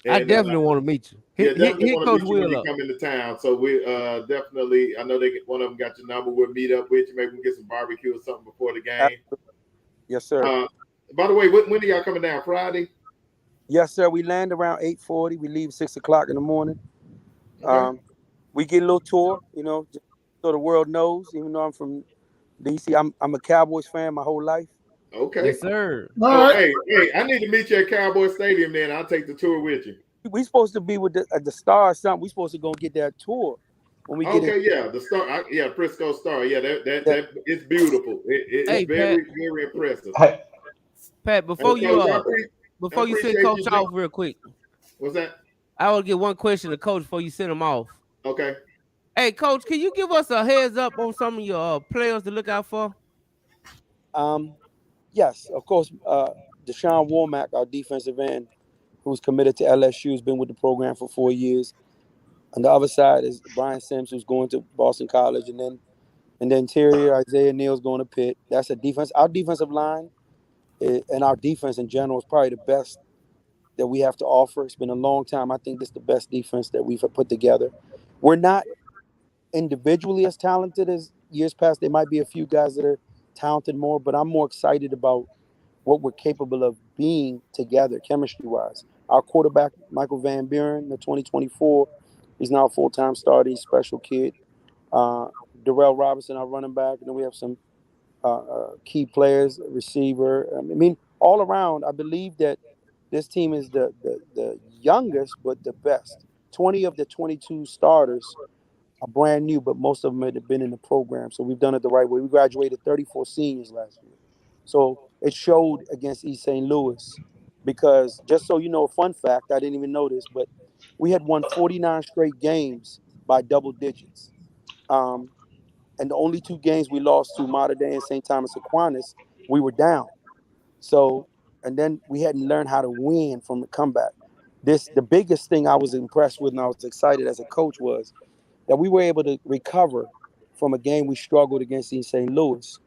Speaker 4: And,
Speaker 5: I definitely want to meet you.
Speaker 4: Definitely
Speaker 5: Hit
Speaker 4: want
Speaker 5: Coach
Speaker 4: to meet you when
Speaker 5: Will
Speaker 4: you come into town. So we definitely, I know one of them got your number. We'll meet up with you. Maybe we can get some barbecue or something before the game.
Speaker 16: Yes, sir.
Speaker 4: By the way, when are y'all coming down? Friday?
Speaker 16: Yes, sir. We land around 8:40. We leave 6 o'clock in the morning.
Speaker 4: Okay.
Speaker 16: We get a little tour, just so the world knows. Even though I'm from DC, I'm a Cowboys fan my whole life.
Speaker 4: Okay.
Speaker 5: Yes, sir.
Speaker 4: Hey, I need to meet you at Cowboy Stadium then. I'll take the tour with you.
Speaker 16: We supposed to be with the Star or something. We supposed to go get that tour when we get in.
Speaker 4: Yeah, the Star. Frisco Star. Yeah, that it's beautiful. It's very, very impressive.
Speaker 5: Pat, before you send Coach off real quick.
Speaker 4: What's that?
Speaker 5: I will get one question to Coach before you send him off.
Speaker 4: Okay.
Speaker 5: Hey, Coach, can you give us a heads up on some of your players to look out for?
Speaker 16: Yes, of course. Deshaun Womack, our defensive end, who's committed to LSU, has been with the program for 4 years. On the other side is Brian Sims, who's going to Boston College, and then interior Isaiah Neal's going to Pitt. That's a defense. Our defensive line and our defense in general is probably the best that we have to offer. It's been a long time. I think this is the best defense that we've put together. We're not individually as talented as years past. There might be a few guys that are talented more, but I'm more excited about what we're capable of being together, chemistry-wise. Our quarterback, Michael Van Buren, the 2024, he's now a full-time starter. He's a special kid. Darrell Robinson, our running back, and then we have some key players, receiver. I mean, all around, I believe that this team is the youngest, but the best. 20 of the 22 starters are brand new, but most of them have been in the program. So we've done it the right way. We graduated 34 seniors last year. So it showed against East St. Louis because, just so you know, a fun fact, I didn't even know this, but we had won 49 straight games by double digits. And the only 2 games we lost to Mater Dei and St. Thomas Aquinas, we were down. So, and then we hadn't learned how to win from the comeback. The biggest thing I was impressed with and I was excited as a coach was that we were able to recover from a game we struggled against East St. Louis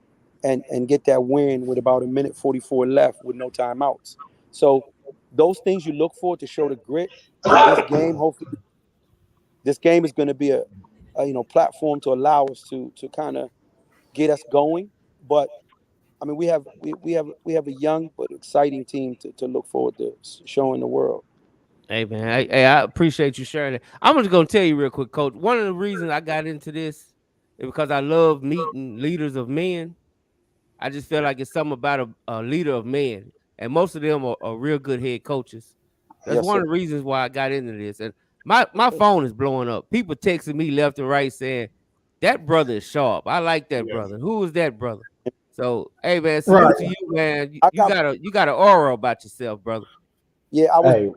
Speaker 16: and get that win with about 1:44 left with no timeouts. So those things you look for to show the grit. And this game, hopefully, this game is going to be a platform to allow us to kind of get us going. But I mean, we have a young but exciting team to look forward to showing the world.
Speaker 5: Hey man, I appreciate you sharing it. I'm just gonna tell you real quick, Coach. One of the reasons I got into this is because I love meeting leaders of men. I just feel like it's something about a leader of men, and most of them are real good head coaches. That's
Speaker 16: Yes,
Speaker 5: one
Speaker 16: sir.
Speaker 5: of the reasons why I got into this. And my phone is blowing up. People texting me left and right saying that brother is sharp. I like that brother. Who is that brother? So hey man, salute to you, man. You got an aura about yourself, brother.
Speaker 16: Yeah, I was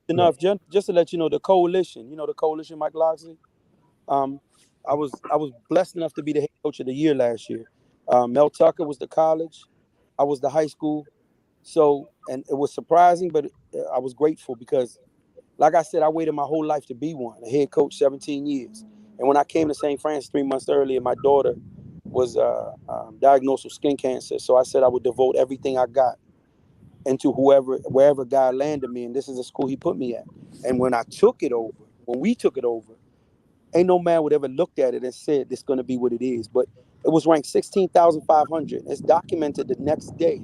Speaker 16: enough just to let you know the coalition. You know the coalition, Mike Loxley. I was blessed enough to be the head coach of the year last year. Mel Tucker was the college. I was the high school. So, and it was surprising, but I was grateful because, like I said, I waited my whole life to be one, a head coach, 17 years. And when I came to St. Francis 3 months earlier, my daughter was diagnosed with skin cancer. So I said I would devote everything I got into wherever God landed me. And this is the school he put me at. And when we took it over, ain't no man would ever looked at it and said this is going to be what it is. But it was ranked 16,500. It's documented the next day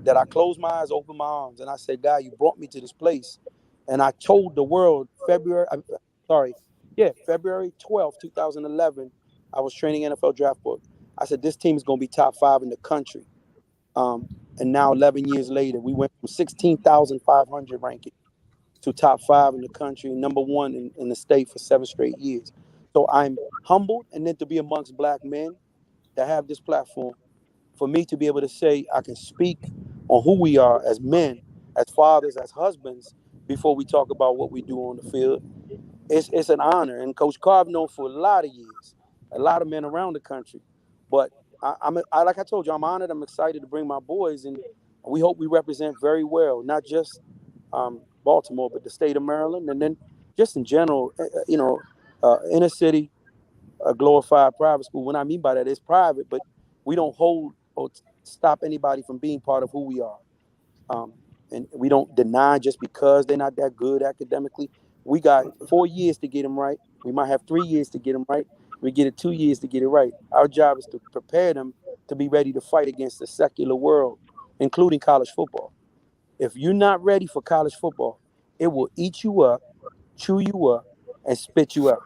Speaker 16: that I closed my eyes, opened my arms, and I said, God, you brought me to this place. And I told the world February 12th, 2011, I was training NFL Draft Book. I said, this team is going to be top 5 in the country. And now 11 years later, we went from 16,500 ranking to top 5 in the country, number 1 in the state for 7 straight years. So I'm humbled, and then to be amongst black men, to have this platform, for me to be able to say I can speak on who we are as men, as fathers, as husbands, before we talk about what we do on the field. It's an honor. And Coach Carr I've known for a lot of years, a lot of men around the country. But I like I told you, I'm honored. I'm excited to bring my boys, and we hope we represent very well, not just Baltimore, but the state of Maryland, and then just in general, inner city, a glorified private school. What I mean by that is private, but we don't hold or stop anybody from being part of who we are. And we don't deny just because they're not that good academically. We got 4 years to get them right. We might have 3 years to get them right. We get it 2 years to get it right. Our job is to prepare them to be ready to fight against the secular world, including college football. If you're not ready for college football, it will eat you up, chew you up, and spit you out.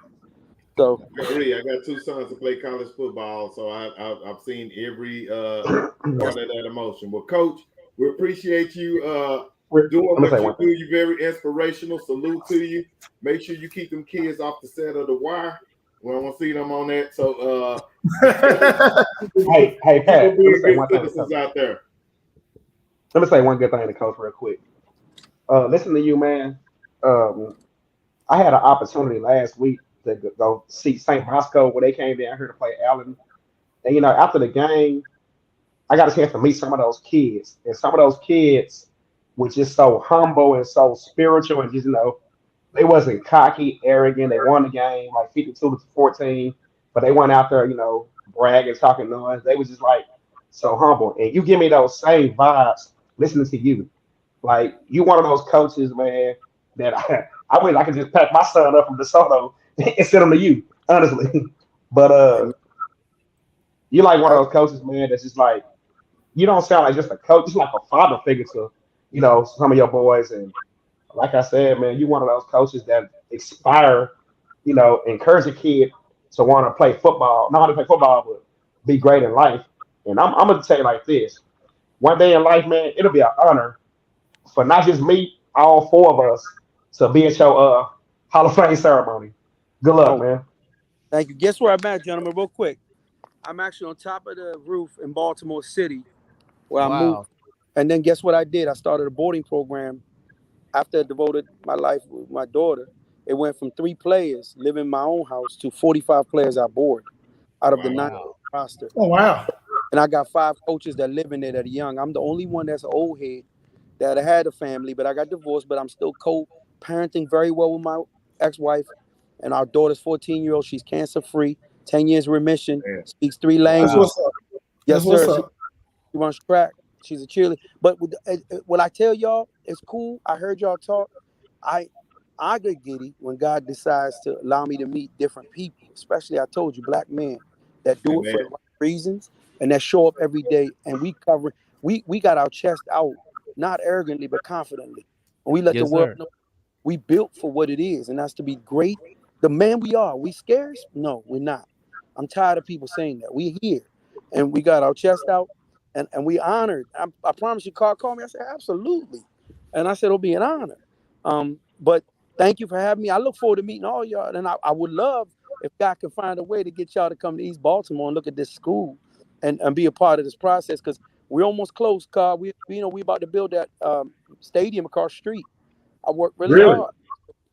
Speaker 16: So
Speaker 4: I agree. I got 2 sons to play college football, so I've seen every part of that emotion. Well, Coach, we appreciate you doing what you do. You're very inspirational. Salute to you. Make sure you keep them kids off the set of The Wire. We don't want to see them on that. So,
Speaker 7: hey, Pat, let me say one thing.
Speaker 4: Out there.
Speaker 7: Let me say one good thing to Coach real quick. Listen to you, man. I had an opportunity last week to go see St. Bosco where they came down here to play Allen. And, after the game, I got a chance to meet some of those kids. And some of those kids were just so humble and so spiritual and just, they wasn't cocky, arrogant. They won the game like 52-14, but they weren't out there, bragging, talking noise. They was just like so humble. And you give me those same vibes listening to you. Like you one of those coaches, man, that I wish I could just pack my son up from DeSoto and send him to you, honestly. But you like one of those coaches, man, that's just like you don't sound like just a coach, just like a father figure to, some of your boys. And like I said, man, you one of those coaches that inspire, encourage a kid to want to play football, not only play football, but be great in life. And I'm gonna tell you like this: one day in life, man, it'll be an honor for not just me, all four of us, to be at your Hall of Fame ceremony. Good luck, man.
Speaker 16: Thank you. Guess where I'm at, gentlemen? Real quick, I'm actually on top of the roof in Baltimore City, where I moved. And then guess what I did? I started a boarding program after I devoted my life with my daughter. It went from 3 players living in my own house to 45 players I board out of the 9 roster.
Speaker 8: Oh, wow.
Speaker 16: And I got 5 coaches that live in there that are young. I'm the only one that's an old head that had a family, but I got divorced, but I'm still co-parenting very well with my ex-wife. And our daughter's 14-year-old. She's cancer-free, 10 years remission, speaks 3 languages.
Speaker 8: What's up?
Speaker 16: Yes,
Speaker 8: That's
Speaker 16: sir.
Speaker 8: what's up.
Speaker 16: She runs track. She's a cheerleader. But what I tell y'all, it's cool. I heard y'all talk. I get giddy when God decides to allow me to meet different people, especially I told you, black men that do it for the right reasons and that show up every day. And we got our chest out, not arrogantly, but confidently. And we let the world know we built for what it is, and that's to be great. The man we are. We scarce? No, we're not. I'm tired of people saying that. We're here, and we got our chest out, and we honored. I promise you, Carl called me. I said, absolutely. And I said, it'll be an honor. But thank you for having me. I look forward to meeting all y'all, and I would love if God can find a way to get y'all to come to East Baltimore and look at this school and be a part of this process, because we're almost close, Carl. We about to build that stadium across the street. I work really hard.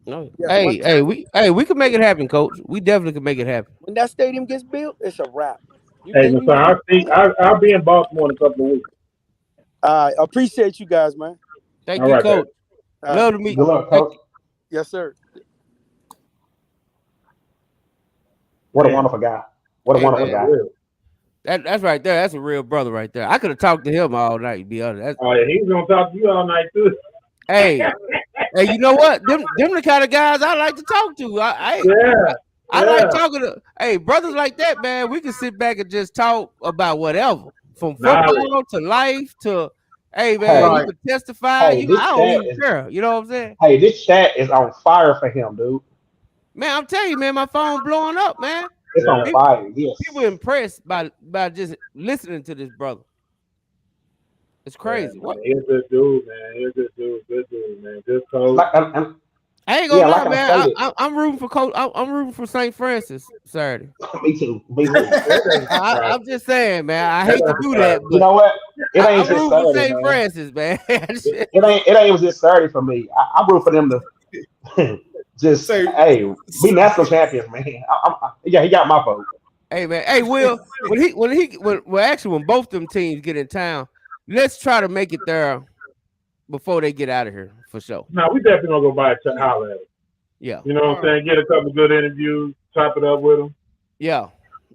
Speaker 5: No. Hey, we can make it happen, Coach. We definitely can make it happen.
Speaker 16: When that stadium gets built, it's a wrap.
Speaker 6: I'll be in Baltimore in a couple of weeks.
Speaker 16: I appreciate you guys, man.
Speaker 5: Thank you, Coach. Love to meet you.
Speaker 7: Good luck, Coach.
Speaker 16: Yes, sir.
Speaker 7: What a wonderful guy. What a wonderful guy.
Speaker 5: That's right there. That's a real brother right there. I could have talked to him all night, to be honest.
Speaker 6: He's gonna talk to you all night too.
Speaker 5: Hey, you know what? Them the kind of guys I like to talk to. I like talking to brothers like that, man. We can sit back and just talk about whatever, from football to life to man, you can testify. I don't even care. You know what I'm saying?
Speaker 7: Hey, this chat is on fire for him, dude.
Speaker 5: Man, I'm telling you, man, my phone blowing up, man.
Speaker 7: It's on fire. Yes.
Speaker 5: People impressed by just listening to this brother. It's crazy.
Speaker 6: Yeah, he's a good dude, man. He's a good dude, man. Good coach.
Speaker 5: I ain't gonna lie, man. I'm rooting for Coach. I'm rooting for St. Francis Saturday.
Speaker 7: Me too.
Speaker 5: I'm just saying, man. I hate to do that, but
Speaker 7: you know what? It ain't
Speaker 5: I'm
Speaker 7: just
Speaker 5: rooting for
Speaker 7: Saturday,
Speaker 5: St. Francis, man.
Speaker 7: it ain't just Saturday for me. I'm rooting for them to just be national champions, man. He got my vote.
Speaker 5: Hey, man. Hey, Will. When both them teams get in town, let's try to make it there before they get out of here, for sure.
Speaker 6: No, we definitely gonna go by and holler at them.
Speaker 5: Yeah.
Speaker 6: You know what I'm saying? Get a couple good interviews, chop it up with them.
Speaker 5: Yeah.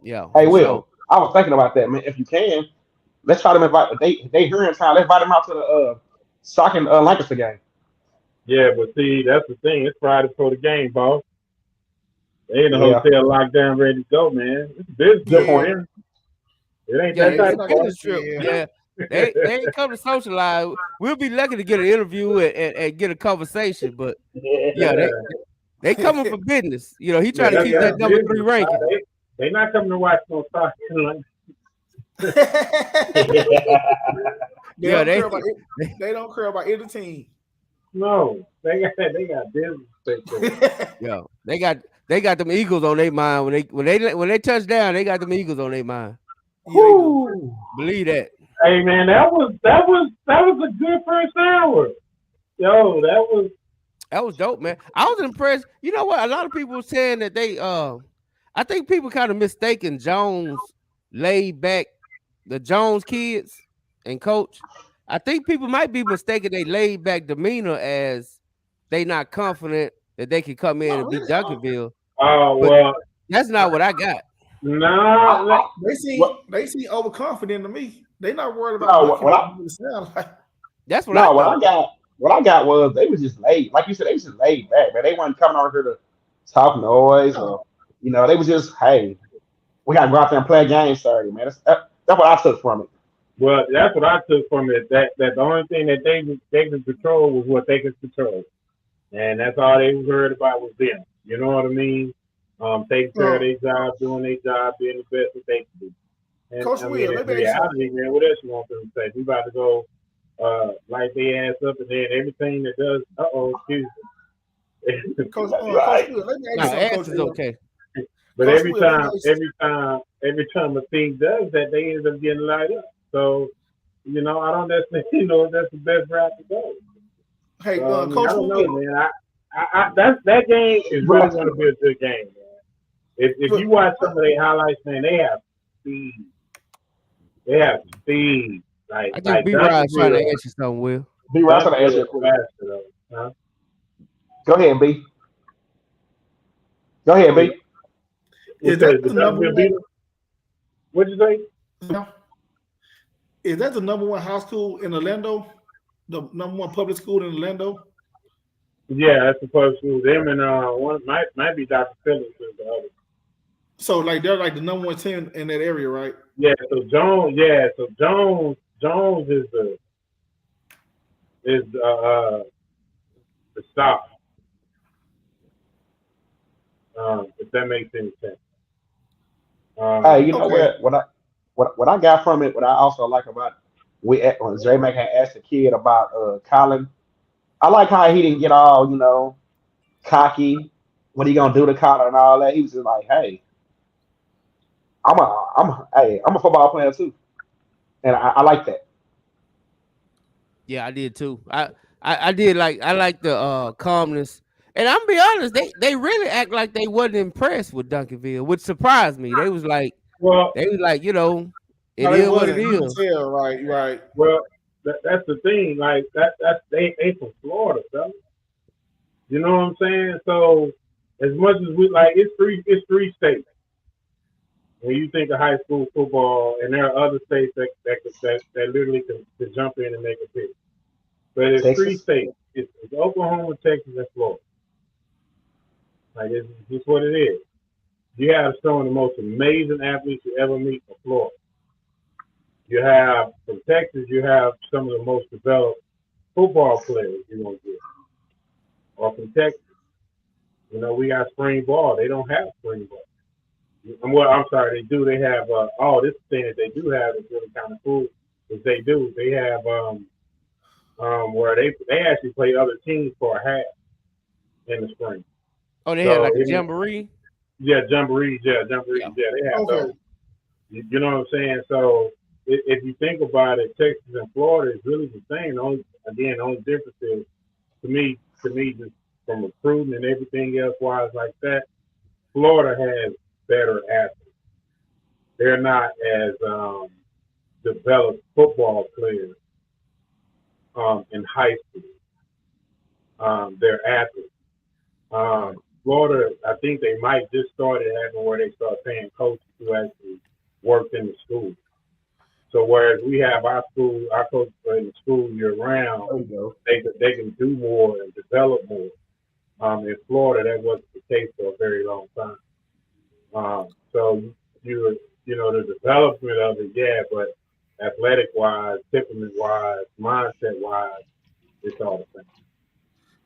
Speaker 7: Hey, Will, I was thinking about that, man. If you can, let's try to invite they here in town. Let's invite them out to the soccer Lancaster game.
Speaker 6: Yeah, but see, that's the thing. It's Friday before the game, boss. They in the hotel locked down, ready to go, man. It's business, man. It ain't that type of
Speaker 5: business trip. Yeah. They ain't come to socialize. We'll be lucky to get an interview and get a conversation, but they coming for business. You know, he trying to keep that number 3 ranking.
Speaker 6: They not coming to watch no soccer.
Speaker 8: They don't care about either team.
Speaker 6: No, they got business.
Speaker 5: Yo, they got them Eagles on their mind when they touch down. They got them Eagles on their mind. Believe that.
Speaker 6: Hey man, that was a good first hour. Yo,
Speaker 5: that was dope, man. I was impressed. You know what? A lot of people were saying that they I think people kind of mistaken Jones laid back, the Jones kids and Coach. I think people might be mistaken they laid back demeanor as they not confident that they can come in and beat Duncanville.
Speaker 6: Oh well,
Speaker 5: that's not what I got.
Speaker 8: They seem overconfident to me. They not worried about what it sounds like.
Speaker 5: That's what
Speaker 7: No,
Speaker 5: I
Speaker 7: what
Speaker 5: thought.
Speaker 7: I got, was they was just laid. Like you said, they was just laid back, man. They weren't coming out here to talk noise or, they was just, hey, we got to go out there and play a game Saturday, man. That's what I took from it.
Speaker 6: Well, that's what I took from it. That the only thing that they could control was what they could control, and that's all they was worried about was them. You know what I mean? Taking care of their job, doing their job, being the best that they can do. And
Speaker 8: Coach
Speaker 6: I
Speaker 8: Will,
Speaker 6: mean,
Speaker 8: let
Speaker 6: in
Speaker 8: me ask
Speaker 6: reality, man, what else you want them to say? We about to go light their ass up, and then everything that does. Excuse me.
Speaker 8: Coach
Speaker 7: Right.
Speaker 8: Will, let me
Speaker 5: No,
Speaker 8: ask you something,
Speaker 5: ass
Speaker 8: Coach
Speaker 5: is
Speaker 8: Will.
Speaker 5: okay.
Speaker 6: But
Speaker 8: Coach
Speaker 6: every
Speaker 8: Will, let me
Speaker 6: time a team does that, they end up getting light up. So, I don't necessarily know if that's the best route to go.
Speaker 8: Hey,
Speaker 6: I
Speaker 8: Coach
Speaker 6: don't know,
Speaker 8: Will.
Speaker 6: man. That game is really going to be a good game, man. If you watch some of their highlights, man, they have speed. They have speed.
Speaker 5: I think B-Rod's trying to ask you something, Will.
Speaker 7: B-Rod's trying to ask you a question. Go ahead, B. Go ahead, B.
Speaker 8: Is that the number one?
Speaker 6: What'd you say?
Speaker 8: Is that the number one high school in Orlando? The number one public school in Orlando?
Speaker 6: Yeah, that's the public school. Them and one might be Dr. Phillips is the other.
Speaker 8: So like they're like the number one team in that area, right?
Speaker 6: Yeah. So Jones is the stop. If that makes any sense.
Speaker 7: Hey, you know what I got from it, what I also like about when J-Mac had asked the kid about Colin, I like how he didn't get all, cocky, what he gonna do to Colin and all that. He was just like, hey, I'm a football player too. And I like that.
Speaker 5: Yeah, I did too. I did I like the calmness. And I'm be honest, they really act like they wasn't impressed with Duncanville, which surprised me. They was like, it is what it is.
Speaker 8: Yeah, right.
Speaker 6: Well, that's the thing. Like that's they from Florida, so you know what I'm saying. So as much as we like, it's three states. When you think of high school football, and there are other states that literally can jump in and make a pick. But it's
Speaker 7: Texas.
Speaker 6: 3 states. It's Oklahoma, Texas, and Florida. Like it's just what it is. You have some of the most amazing athletes you ever meet from Florida. You have from Texas. You have some of the most developed football players you're gonna get. Or from Texas, we got spring ball. They don't have spring ball. I'm sorry, they do. They have this thing that they do have is really kind of cool. Is they do. They have where they actually play other teams for a half in the spring.
Speaker 5: Oh, they had like a jamboree?
Speaker 6: Yeah, jamborees. Yeah, jamborees. Yeah, they have those. You know what I'm saying? So if you think about it, Texas and Florida is really the same. The only difference is to me, just from recruiting and everything else wise like that, Florida has better athletes. They're not as developed football players in high school. They're athletes. Florida, I think they might just started having where they start paying coaches who actually worked in the school. So whereas we have our coaches in the school year round, they can do more and develop more. In Florida, that wasn't the case for a very long time. So the development of it, but athletic wise, temperament wise, mindset wise, it's all the same.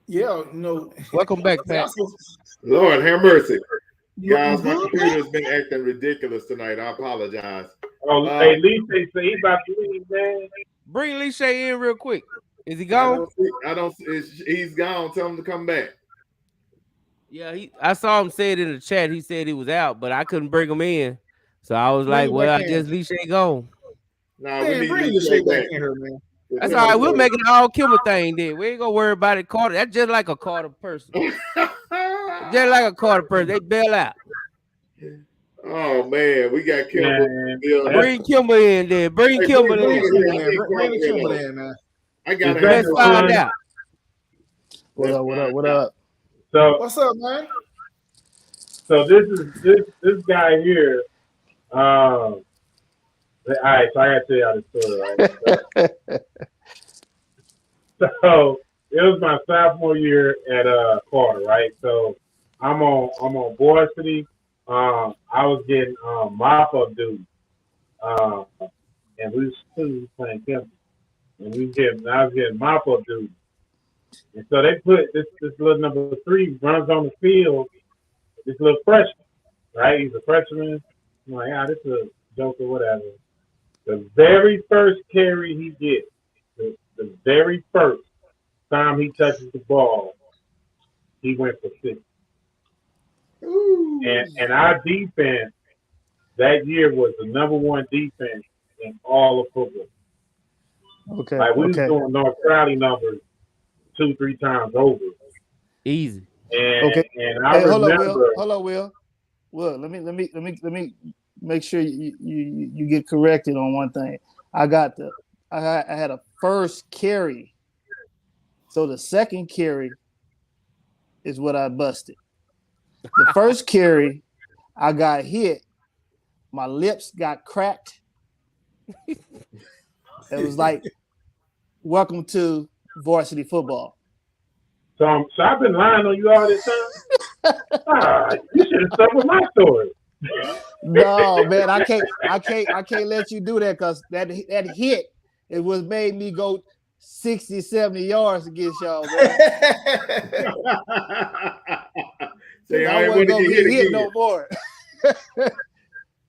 Speaker 8: Yeah,
Speaker 5: Welcome back, Pat.
Speaker 4: Lord have mercy. Guys, my computer's been acting ridiculous tonight. I apologize.
Speaker 6: Hey, Lee say he about to leave, man.
Speaker 5: Bring Lee Shay in real quick. Is he gone?
Speaker 4: He's gone. Tell him to come back.
Speaker 5: Yeah, I saw him say it in the chat. He said he was out, but I couldn't bring him in. So I was like, well, I guess Lee Shay gone.
Speaker 4: Nah, we need Lee Shay back in here, man.
Speaker 5: That's all right. We'll make it all Kimmer thing then. We ain't gonna worry about it. Carter, that's just like a Carter person. Just like a Carter person. They bail out.
Speaker 4: Oh man, we got Kimber.
Speaker 5: Bring Kimber in there. Bring Kimber in.
Speaker 8: Bring Kimber in, man.
Speaker 4: I got
Speaker 5: Let's find out.
Speaker 11: What up?
Speaker 6: So
Speaker 8: what's up, man?
Speaker 6: So this guy here. All right, so I gotta tell y'all the story, right? So it was my sophomore year at Carter, right? So I'm on varsity. I was getting mop up duty, and we was playing Kemp, and I was getting mop up duty. And so they put this little number 3 runs on the field, this little freshman, right? He's a freshman. I'm like, this is a joke or whatever. The very first carry he gets, the very first time he touches the ball, he went for 60. And our defense that year was the number 1 defense in all of football.
Speaker 17: Okay.
Speaker 6: Like we was doing North Crowley numbers 2-3 times over.
Speaker 5: Easy.
Speaker 6: And,
Speaker 17: Okay.
Speaker 6: and I remember.
Speaker 17: Hold on, Will. Will, let me make sure you get corrected on one thing. I had a first carry. So the second carry is what I busted. The first carry, I got hit. My lips got cracked. It was like, welcome to varsity football.
Speaker 6: So I've been lying on you all this time. You should have stuck with my story.
Speaker 17: No, man, I can't let you do that because that hit, it was made me go 60, 70 yards against y'all, man. I wasn't gonna get hit no more.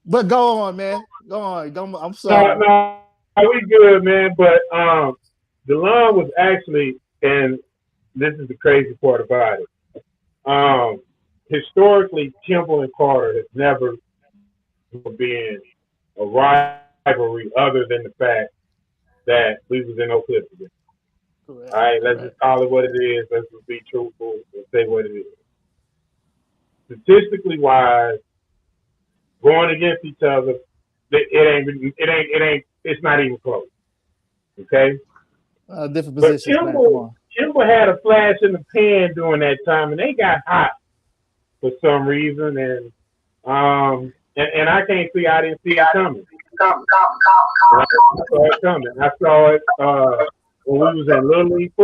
Speaker 17: But go on, man. Go on. I'm sorry.
Speaker 6: No, we good, man. But DeLon was actually, and this is the crazy part about it. Historically, Kimball and Carter has never been a rivalry other than the fact that we was in Oak Cliff together. All right, let's just call it what it is. Let's just be truthful and say what it is. Statistically wise, going against each other, it's not even close. Okay?
Speaker 17: Different positions.
Speaker 6: But Kimball had a flash in the pan during that time, and they got hot for some reason, and I can't see. I didn't see it coming. I saw it coming. I saw it when we was in Little League football.